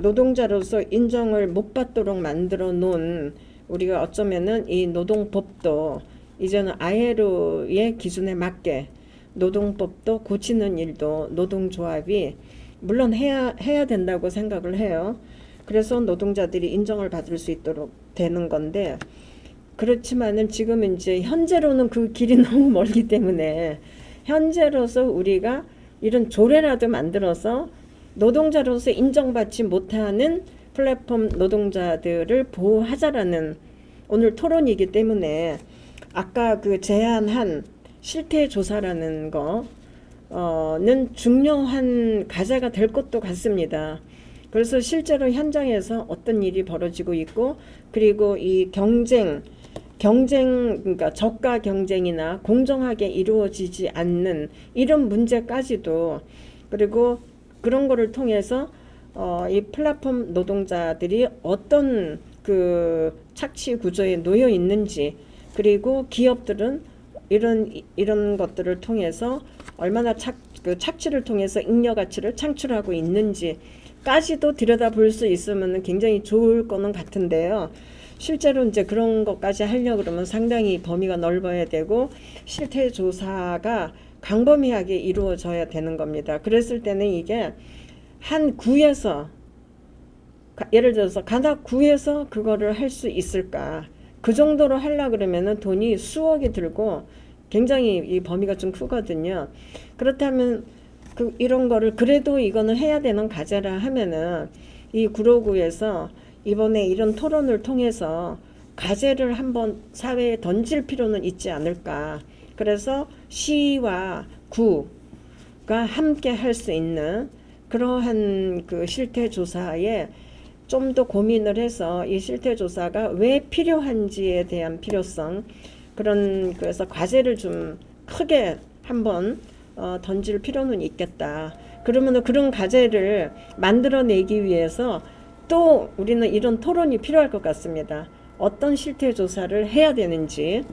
노동자로서 인정을 못 받도록 만들어 놓은 우리가 어쩌면은 이 노동법도 이제는 ILO의 기준에 맞게 노동법도 고치는 일도 노동조합이 물론 해야 된다고 생각을 해요. 그래서 노동자들이 인정을 받을 수 있도록 되는 건데 그렇지만은 지금 이제 현재로는 그 길이 너무 멀기 때문에 현재로서 우리가 이런 조례라도 만들어서 노동자로서 인정받지 못하는 플랫폼 노동자들을 보호하자라는 오늘 토론이기 때문에 아까 그 제안한 실태 조사라는 거 는 중요한 과제가 될 것도 같습니다. 그래서 실제로 현장에서 어떤 일이 벌어지고 있고, 그리고 이 경쟁 그러니까 저가 경쟁이나 공정하게 이루어지지 않는 이런 문제까지도, 그리고 그런 거를 통해서 이 플랫폼 노동자들이 어떤 그 착취 구조에 놓여 있는지, 그리고 기업들은 이런 것들을 통해서 얼마나 착취를 통해서 잉여 가치를 창출하고 있는지까지도 들여다볼 수 있으면 굉장히 좋을 거는 같은데요. 실제로 이제 그런 것까지 하려고 그러면 상당히 범위가 넓어야 되고, 실태 조사가 광범위하게 이루어져야 되는 겁니다. 그랬을 때는 이게 한 구에서, 예를 들어서 가나 구에서 그거를 할 수 있을까? 그 정도로 하려 그러면은 돈이 수억이 들고 굉장히 이 범위가 좀 크거든요. 그렇다면 이런 거를 그래도 이거는 해야 되는 과제라 하면은 이 구로구에서 이번에 이런 토론을 통해서 과제를 한번 사회에 던질 필요는 있지 않을까. 그래서 시와 구가 함께 할 수 있는 그러한 그 실태 조사에 좀 더 고민을 해서 이 실태 조사가 왜 필요한지에 대한 필요성, 그래서 과제를 좀 크게 한번 던질 필요는 있겠다. 그러면 그런 과제를 만들어내기 위해서 또 우리는 이런 토론이 필요할 것 같습니다. 어떤 실태 조사를 해야 되는지.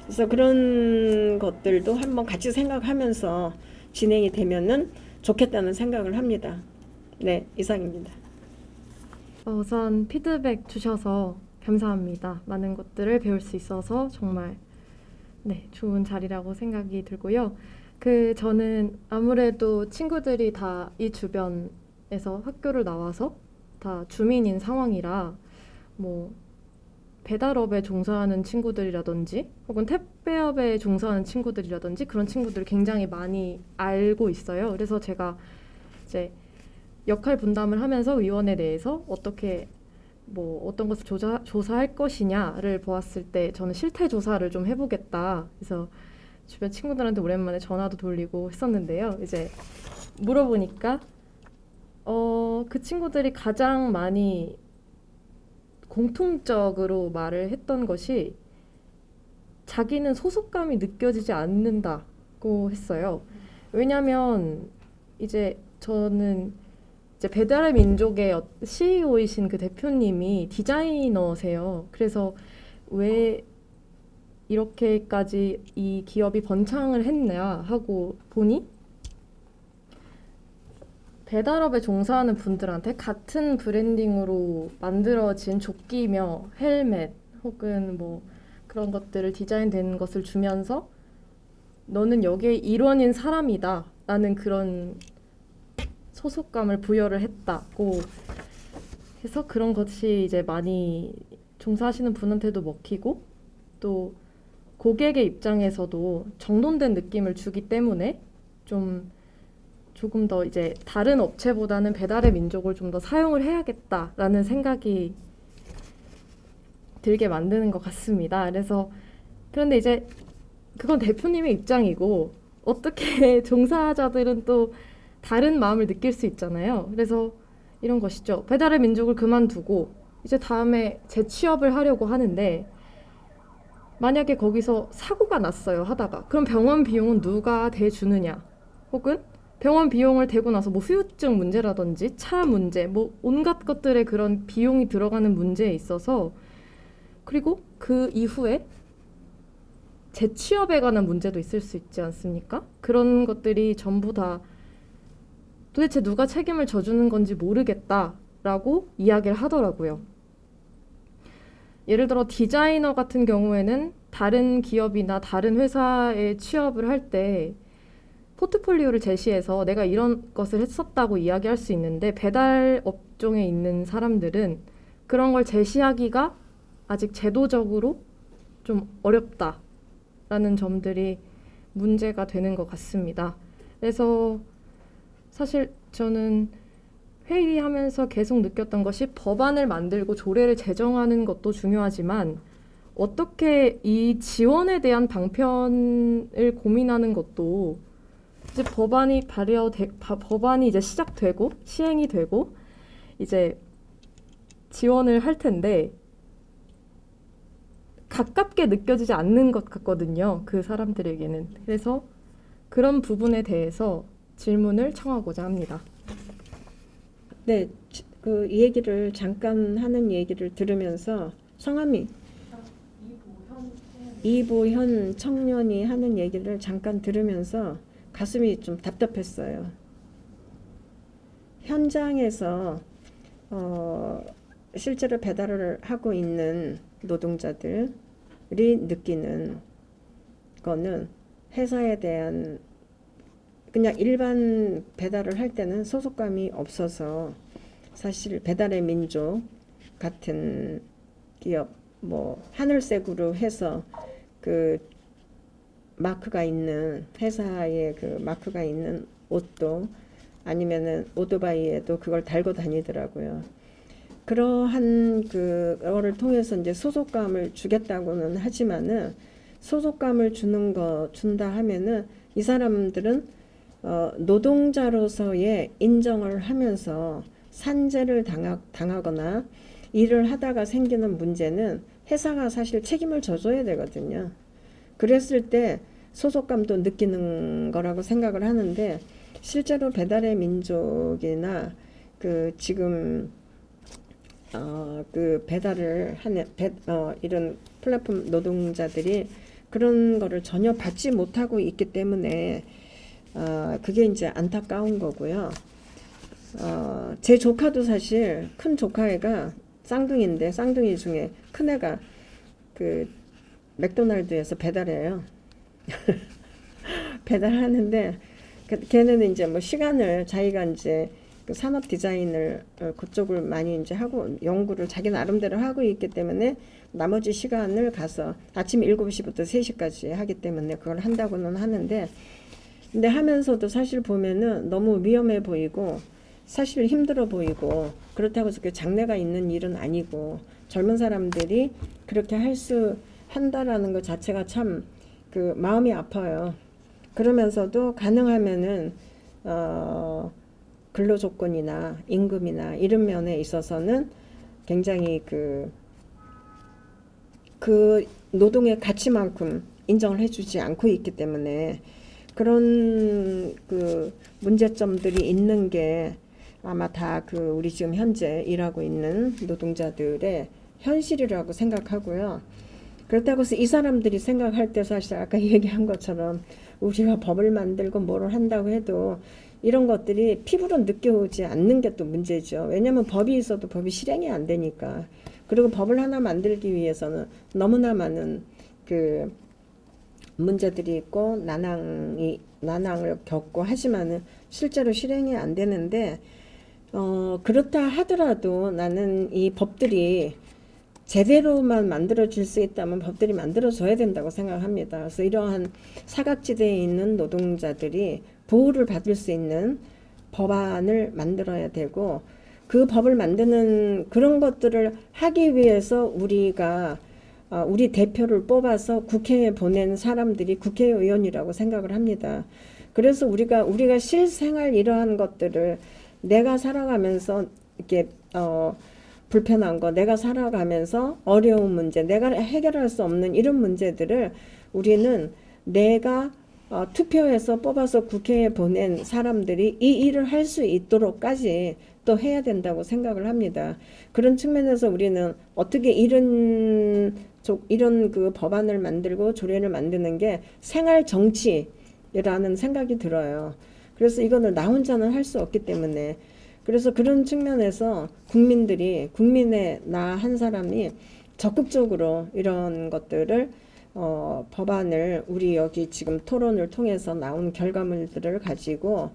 그래서 그런 것들도 한번 같이 생각하면서 진행이 되면은 좋겠다는 생각을 합니다. 네, 이상입니다. 우선 피드백 주셔서 감사합니다. 많은 것들을 배울 수 있어서 정말 좋은 자리라고 생각이 들고요. 저는 아무래도 친구들이 다 이 주변에서 학교를 나와서 다 주민인 상황이라 뭐 배달업에 종사하는 친구들이라든지 혹은 택배업에 종사하는 친구들이라든지 그런 친구들을 굉장히 많이 알고 있어요. 그래서 제가 이제 역할 분담을 하면서 위원회 내에서 어떻게 어떤 것을 조사할 것이냐를 보았을 때 저는 실태 조사를 좀 해보겠다. 그래서 주변 친구들한테 오랜만에 전화도 돌리고 했었는데요. 이제 물어보니까 그 친구들이 가장 많이 공통적으로 말을 했던 것이 자기는 소속감이 느껴지지 않는다고 했어요. 왜냐하면 이제 저는 이제 배달의 민족의 CEO이신 그 대표님이 디자이너세요. 그래서 왜 이렇게까지 이 기업이 번창을 했냐 하고 보니 배달업에 종사하는 분들한테 같은 브랜딩으로 만들어진 조끼며 헬멧 혹은 그런 것들을 디자인된 것을 주면서 너는 여기에 일원인 사람이다 라는 그런 소속감을 부여를 했다고 해서 그런 것이 이제 많이 종사하시는 분한테도 먹히고 또 고객의 입장에서도 정돈된 느낌을 주기 때문에 조금 더 이제 다른 업체보다는 배달의 민족을 좀 더 사용을 해야겠다라는 생각이 들게 만드는 것 같습니다. 그런데 이제 그건 대표님의 입장이고 어떻게 종사자들은 또 다른 마음을 느낄 수 있잖아요. 그래서 이런 것이죠. 배달의 민족을 그만두고 이제 다음에 재취업을 하려고 하는데 만약에 거기서 사고가 났어요 하다가 그럼 병원 비용은 누가 대주느냐 혹은 병원 비용을 대고 나서 후유증 문제라든지 차 문제 온갖 것들의 그런 비용이 들어가는 문제에 있어서 그리고 그 이후에 재취업에 관한 문제도 있을 수 있지 않습니까? 그런 것들이 전부 다 도대체 누가 책임을 져주는 건지 모르겠다라고 이야기를 하더라고요. 예를 들어 디자이너 같은 경우에는 다른 기업이나 다른 회사에 취업을 할 때 포트폴리오를 제시해서 내가 이런 것을 했었다고 이야기할 수 있는데 배달 업종에 있는 사람들은 그런 걸 제시하기가 아직 제도적으로 좀 어렵다라는 점들이 문제가 되는 것 같습니다. 그래서 사실 저는 회의하면서 계속 느꼈던 것이 법안을 만들고 조례를 제정하는 것도 중요하지만 어떻게 이 지원에 대한 방편을 고민하는 것도 이제 법안이 이제 시작되고 시행이 되고 이제 지원을 할 텐데 가깝게 느껴지지 않는 것 같거든요. 그 사람들에게는. 그래서 그런 부분에 대해서 질문을 청하고자 합니다. 네, 그 이 얘기를 잠깐 하는 얘기를 들으면서 성함이 이보현 청년이 하는 얘기를 잠깐 들으면서 가슴이 좀 답답했어요. 현장에서 실제로 배달을 하고 있는 노동자들이 느끼는 거는 회사에 대한 그냥 일반 배달을 할 때는 소속감이 없어서 사실 배달의 민족 같은 기업 뭐 하늘색으로 해서 그 마크가 있는 회사의 그 마크가 있는 옷도 아니면은 오토바이에도 그걸 달고 다니더라고요. 그러한 그거를 통해서 이제 소속감을 주겠다고는 하지만은 소속감을 준다 하면은 이 사람들은 노동자로서의 인정을 하면서 산재를 당하거나 일을 하다가 생기는 문제는 회사가 사실 책임을 져줘야 되거든요. 그랬을 때 소속감도 느끼는 거라고 생각을 하는데 실제로 배달의 민족이나 그 지금 그 배달을 하는 이런 플랫폼 노동자들이 그런 거를 전혀 받지 못하고 있기 때문에 그게 이제 안타까운 거고요. 제 조카도 사실 큰 조카애가 쌍둥이인데 쌍둥이 중에 큰 애가 그 맥도날드에서 배달해요. 배달하는데 걔는 이제 뭐 시간을 자기가 이제 그 산업 디자인을 그쪽을 많이 이제 하고 연구를 자기 나름대로 하고 있기 때문에 나머지 시간을 가서 아침 7시부터 3시까지 하기 때문에 그걸 한다고는 하는데 근데 하면서도 사실 보면은 너무 위험해 보이고 사실 힘들어 보이고 그렇다고 해서 그 장래가 있는 일은 아니고 젊은 사람들이 그렇게 한다라는 것 자체가 참 그 마음이 아파요. 그러면서도 가능하면은 근로 조건이나 임금이나 이런 면에 있어서는 굉장히 그 노동의 가치만큼 인정을 해주지 않고 있기 때문에 그런 그 문제점들이 있는 게 아마 다 그 우리 지금 현재 일하고 있는 노동자들의 현실이라고 생각하고요. 그렇다고 해서 이 사람들이 생각할 때 사실 아까 얘기한 것처럼 우리가 법을 만들고 뭐를 한다고 해도 이런 것들이 피부로 느껴오지 않는 게 또 문제죠. 왜냐하면 법이 있어도 법이 실행이 안 되니까. 그리고 법을 하나 만들기 위해서는 너무나 많은 그 문제들이 있고 난항을 겪고 하지만은 실제로 실행이 안 되는데 그렇다 하더라도 나는 이 법들이 제대로만 만들어질 수 있다면 법들이 만들어져야 된다고 생각합니다. 그래서 이러한 사각지대에 있는 노동자들이 보호를 받을 수 있는 법안을 만들어야 되고 그 법을 만드는 그런 것들을 하기 위해서 우리가 우리 대표를 뽑아서 국회에 보낸 사람들이 국회의원이라고 생각을 합니다. 그래서 우리가 실생활 이러한 것들을 내가 살아가면서 이렇게 불편한 거, 내가 살아가면서 어려운 문제, 내가 해결할 수 없는 이런 문제들을 우리는 내가 투표해서 뽑아서 국회에 보낸 사람들이 이 일을 할 수 있도록까지 또 해야 된다고 생각을 합니다. 그런 측면에서 우리는 어떻게 이런 그 법안을 만들고 조례를 만드는 게 생활 정치라는 생각이 들어요. 그래서 이거는 나 혼자는 할 수 없기 때문에 그래서 그런 측면에서 국민의 나 한 사람이 적극적으로 이런 것들을 법안을 우리 여기 지금 토론을 통해서 나온 결과물들을 가지고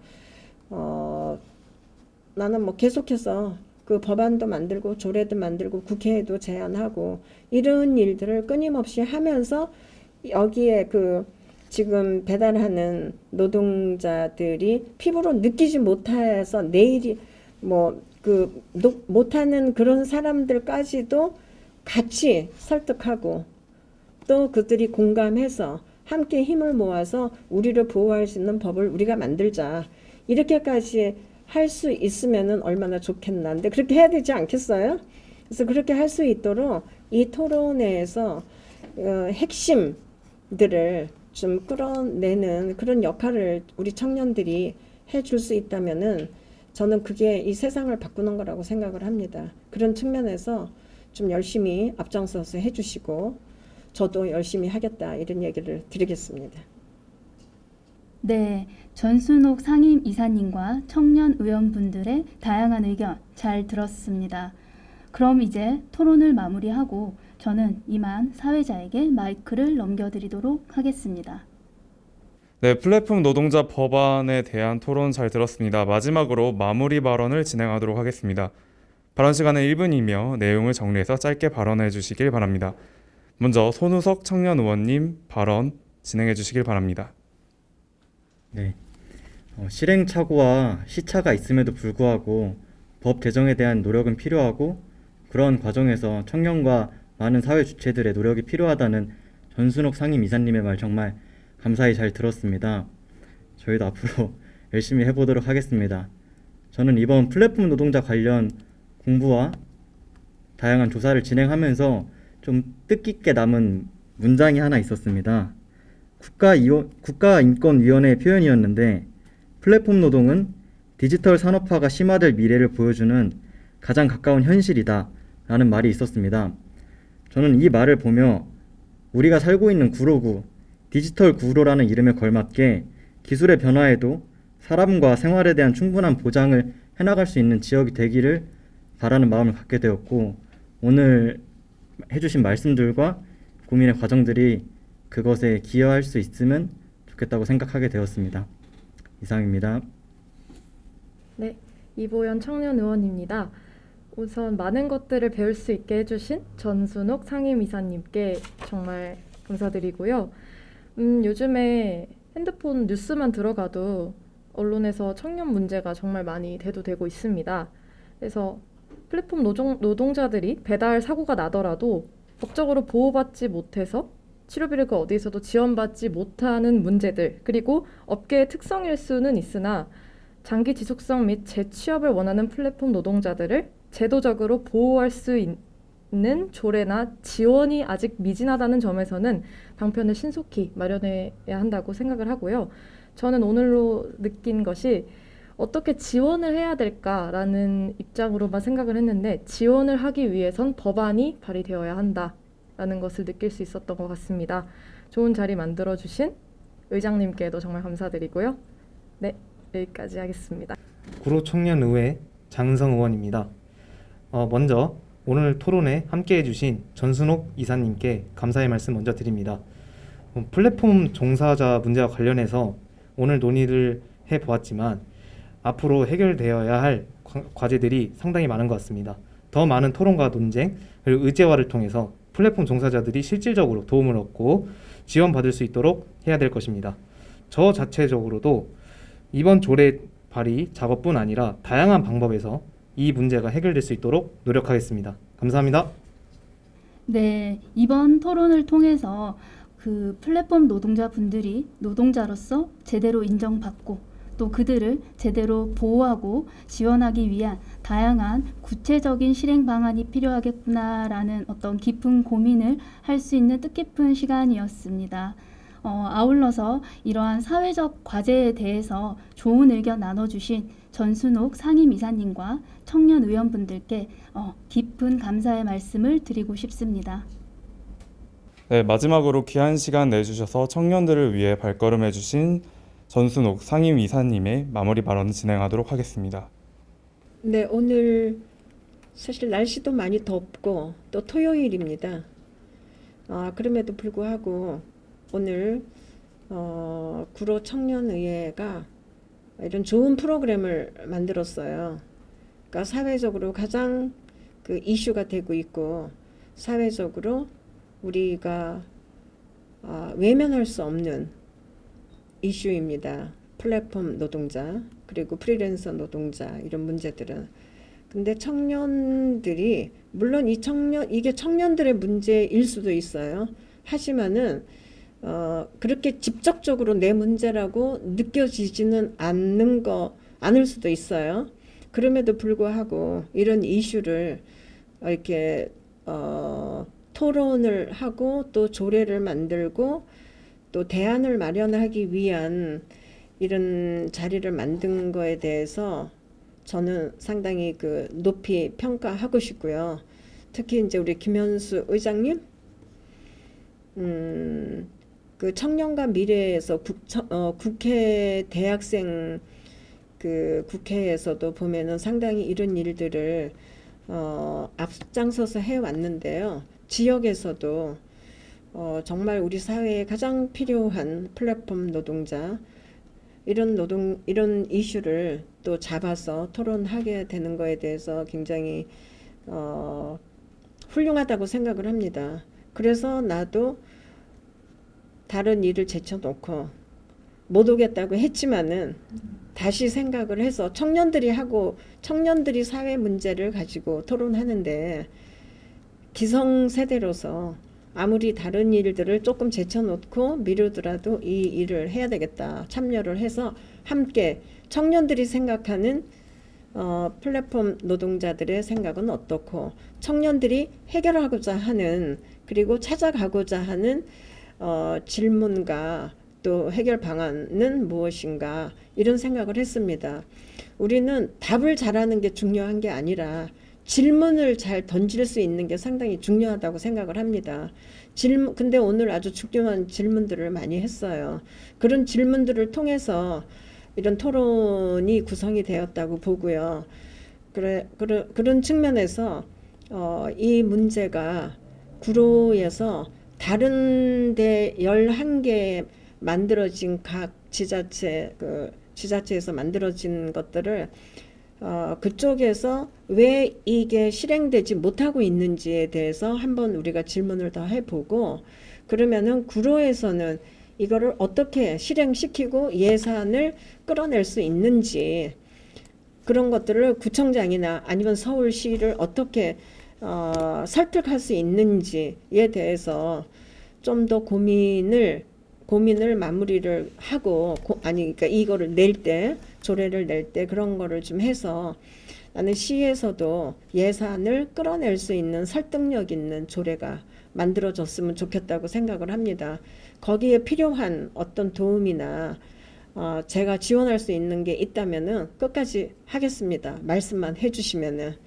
나는 뭐 계속해서 그 법안도 만들고 조례도 만들고 국회에도 제안하고 이런 일들을 끊임없이 하면서 여기에 그 지금 배달하는 노동자들이 피부로 느끼지 못해서 내일이 뭐 그 못하는 그런 사람들까지도 같이 설득하고 또 그들이 공감해서 함께 힘을 모아서 우리를 보호할 수 있는 법을 우리가 만들자. 이렇게까지 할 수 있으면은 얼마나 좋겠나. 근데 그렇게 해야 되지 않겠어요? 그래서 그렇게 할 수 있도록 이 토론회에서 핵심들을 좀 끌어내는 그런 역할을 우리 청년들이 해줄 수 있다면은 저는 그게 이 세상을 바꾸는 거라고 생각을 합니다. 그런 측면에서 좀 열심히 앞장서서 해주시고 저도 열심히 하겠다 이런 얘기를 드리겠습니다. 네, 전순옥 상임 이사님과 청년 의원분들의 다양한 의견 잘 들었습니다. 그럼 이제 토론을 마무리하고 저는 이만 사회자에게 마이크를 넘겨드리도록 하겠습니다. 네, 플랫폼 노동자 법안에 대한 토론 잘 들었습니다. 마지막으로 마무리 발언을 진행하도록 하겠습니다. 발언 시간은 1분이며 내용을 정리해서 짧게 발언해 주시길 바랍니다. 먼저 손우석 청년 의원님 발언 진행해 주시길 바랍니다. 네. 실행착오와 시차가 있음에도 불구하고 법 개정에 대한 노력은 필요하고 그런 과정에서 청년과 많은 사회 주체들의 노력이 필요하다는 전순옥 상임 이사님의 말 정말 감사히 잘 들었습니다. 저희도 앞으로 열심히 해보도록 하겠습니다. 저는 이번 플랫폼 노동자 관련 공부와 다양한 조사를 진행하면서 좀 뜻깊게 남은 문장이 하나 있었습니다. 국가인권위원회의 표현이었는데 플랫폼 노동은 디지털 산업화가 심화될 미래를 보여주는 가장 가까운 현실이다 라는 말이 있었습니다. 저는 이 말을 보며 우리가 살고 있는 구로구, 디지털 구로라는 이름에 걸맞게 기술의 변화에도 사람과 생활에 대한 충분한 보장을 해나갈 수 있는 지역이 되기를 바라는 마음을 갖게 되었고 오늘 해주신 말씀들과 고민의 과정들이 그것에 기여할 수 있으면 좋겠다고 생각하게 되었습니다. 이상입니다. 네, 이보연 청년 의원입니다. 우선 많은 것들을 배울 수 있게 해주신 전순옥 상임이사님께 정말 감사드리고요. 요즘에 핸드폰 뉴스만 들어가도 언론에서 청년 문제가 정말 많이 대두되고 있습니다. 그래서 플랫폼 노동자들이 배달 사고가 나더라도 법적으로 보호받지 못해서 치료비를 그 어디서도 지원받지 못하는 문제들, 그리고 업계의 특성일 수는 있으나 장기 지속성 및 재취업을 원하는 플랫폼 노동자들을 제도적으로 보호할 수 있는 조례나 지원이 아직 미진하다는 점에서는 방편을 신속히 마련해야 한다고 생각을 하고요. 저는 오늘로 느낀 것이 어떻게 지원을 해야 될까라는 입장으로만 생각을 했는데 지원을 하기 위해선 법안이 발의되어야 한다라는 것을 느낄 수 있었던 것 같습니다. 좋은 자리 만들어주신 의장님께도 정말 감사드리고요. 네, 여기까지 하겠습니다. 구로청년의회 장은성 의원입니다. 먼저 오늘 토론에 함께해 주신 전순옥 이사님께 감사의 말씀 먼저 드립니다. 플랫폼 종사자 문제와 관련해서 오늘 논의를 해보았지만 앞으로 해결되어야 할 과제들이 상당히 많은 것 같습니다. 더 많은 토론과 논쟁, 그리고 의제화를 통해서 플랫폼 종사자들이 실질적으로 도움을 얻고 지원받을 수 있도록 해야 될 것입니다. 저 자체적으로도 이번 조례 발의 작업뿐 아니라 다양한 방법에서 이 문제가 해결될 수 있도록 노력하겠습니다. 감사합니다. 네, 이번 토론을 통해서 그 플랫폼 노동자분들이 노동자로서 제대로 인정받고 또 그들을 제대로 보호하고 지원하기 위한 다양한 구체적인 실행 방안이 필요하겠구나라는 어떤 깊은 고민을 할 수 있는 뜻깊은 시간이었습니다. 아울러서 이러한 사회적 과제에 대해서 좋은 의견 나눠주신 전순옥 상임이사님과 청년 의원분들께 깊은 감사의 말씀을 드리고 싶습니다. 네, 마지막으로 귀한 시간 내주셔서 청년들을 위해 발걸음해 주신 전순옥 상임이사님의 마무리 발언을 진행하도록 하겠습니다. 네, 오늘 사실 날씨도 많이 덥고 또 토요일입니다. 그럼에도 불구하고 오늘 구로 청년의회가 이런 좋은 프로그램을 만들었어요. 그러니까 사회적으로 가장 그 이슈가 되고 있고 사회적으로 우리가 외면할 수 없는 이슈입니다. 플랫폼 노동자 그리고 프리랜서 노동자 이런 문제들은. 근데 청년들이 물론 이게 청년들의 문제일 수도 있어요. 하지만은 그렇게 직접적으로 내 문제라고 느껴지지는 않을 수도 있어요. 그럼에도 불구하고 이런 이슈를 이렇게 토론을 하고 또 조례를 만들고 또 대안을 마련하기 위한 이런 자리를 만든 거에 대해서 저는 상당히 높이 평가하고 싶고요. 특히 이제 우리 김현수 의장님, 청년과 미래에서 국회 대학생 국회에서도 보면은 상당히 이런 일들을 앞장서서 해왔는데요. 지역에서도 정말 우리 사회에 가장 필요한 플랫폼 노동자, 이런 이슈를 또 잡아서 토론하게 되는 거에 대해서 굉장히 훌륭하다고 생각을 합니다. 그래서 나도 다른 일을 제쳐놓고 못 오겠다고 했지만은 다시 생각을 해서 청년들이 사회 문제를 가지고 토론하는데 기성세대로서 아무리 다른 일들을 조금 제쳐놓고 미루더라도 이 일을 해야 되겠다. 참여를 해서 함께 청년들이 생각하는 플랫폼 노동자들의 생각은 어떻고 청년들이 해결하고자 하는 그리고 찾아가고자 하는 질문과 또 해결 방안은 무엇인가 이런 생각을 했습니다. 우리는 답을 잘하는 게 중요한 게 아니라 질문을 잘 던질 수 있는 게 상당히 중요하다고 생각을 합니다. 근데 오늘 아주 중요한 질문들을 많이 했어요. 그런 질문들을 통해서 이런 토론이 구성이 되었다고 보고요. 그런 측면에서 이 문제가 구로에서 다른 데 11개 만들어진 각 지자체에서 만들어진 것들을 그쪽에서 왜 이게 실행되지 못하고 있는지에 대해서 한번 우리가 질문을 더 해보고 그러면은 구로에서는 이거를 어떻게 실행시키고 예산을 끌어낼 수 있는지 그런 것들을 구청장이나 아니면 서울시를 어떻게 설득할 수 있는지에 대해서 좀 더 고민을 마무리를 하고 그러니까 이거를 조례를 낼 때 그런 거를 좀 해서 나는 시에서도 예산을 끌어낼 수 있는 설득력 있는 조례가 만들어졌으면 좋겠다고 생각을 합니다. 거기에 필요한 어떤 도움이나 제가 지원할 수 있는 게 있다면은 끝까지 하겠습니다. 말씀만 해주시면은.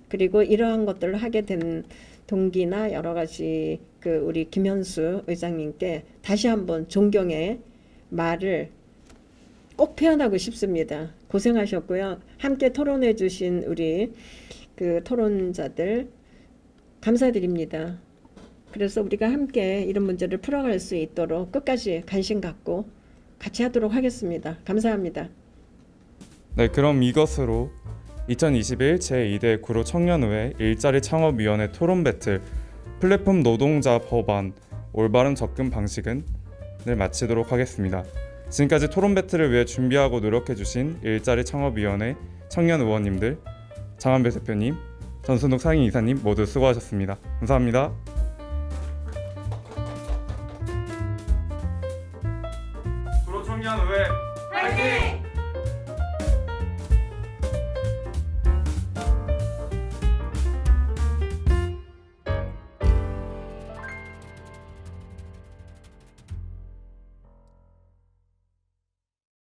그리고 이러한 것들을 하게 된 동기나 여러 가지 우리 김현수 의장님께 다시 한번 존경의 말을 꼭 표현하고 싶습니다. 고생하셨고요. 함께 토론해 주신 우리 토론자들 감사드립니다. 그래서 우리가 함께 이런 문제를 풀어갈 수 있도록 끝까지 관심 갖고 같이 하도록 하겠습니다. 감사합니다. 네, 그럼 이것으로 2021 제2대 구로 청년의회 일자리 창업위원회 토론 배틀 플랫폼 노동자 법안 올바른 접근 방식은을 마치도록 하겠습니다. 지금까지 토론 배틀을 위해 준비하고 노력해주신 일자리 창업위원회 청년 의원님들, 장한배 대표님, 전순욱 상임이사님 모두 수고하셨습니다. 감사합니다.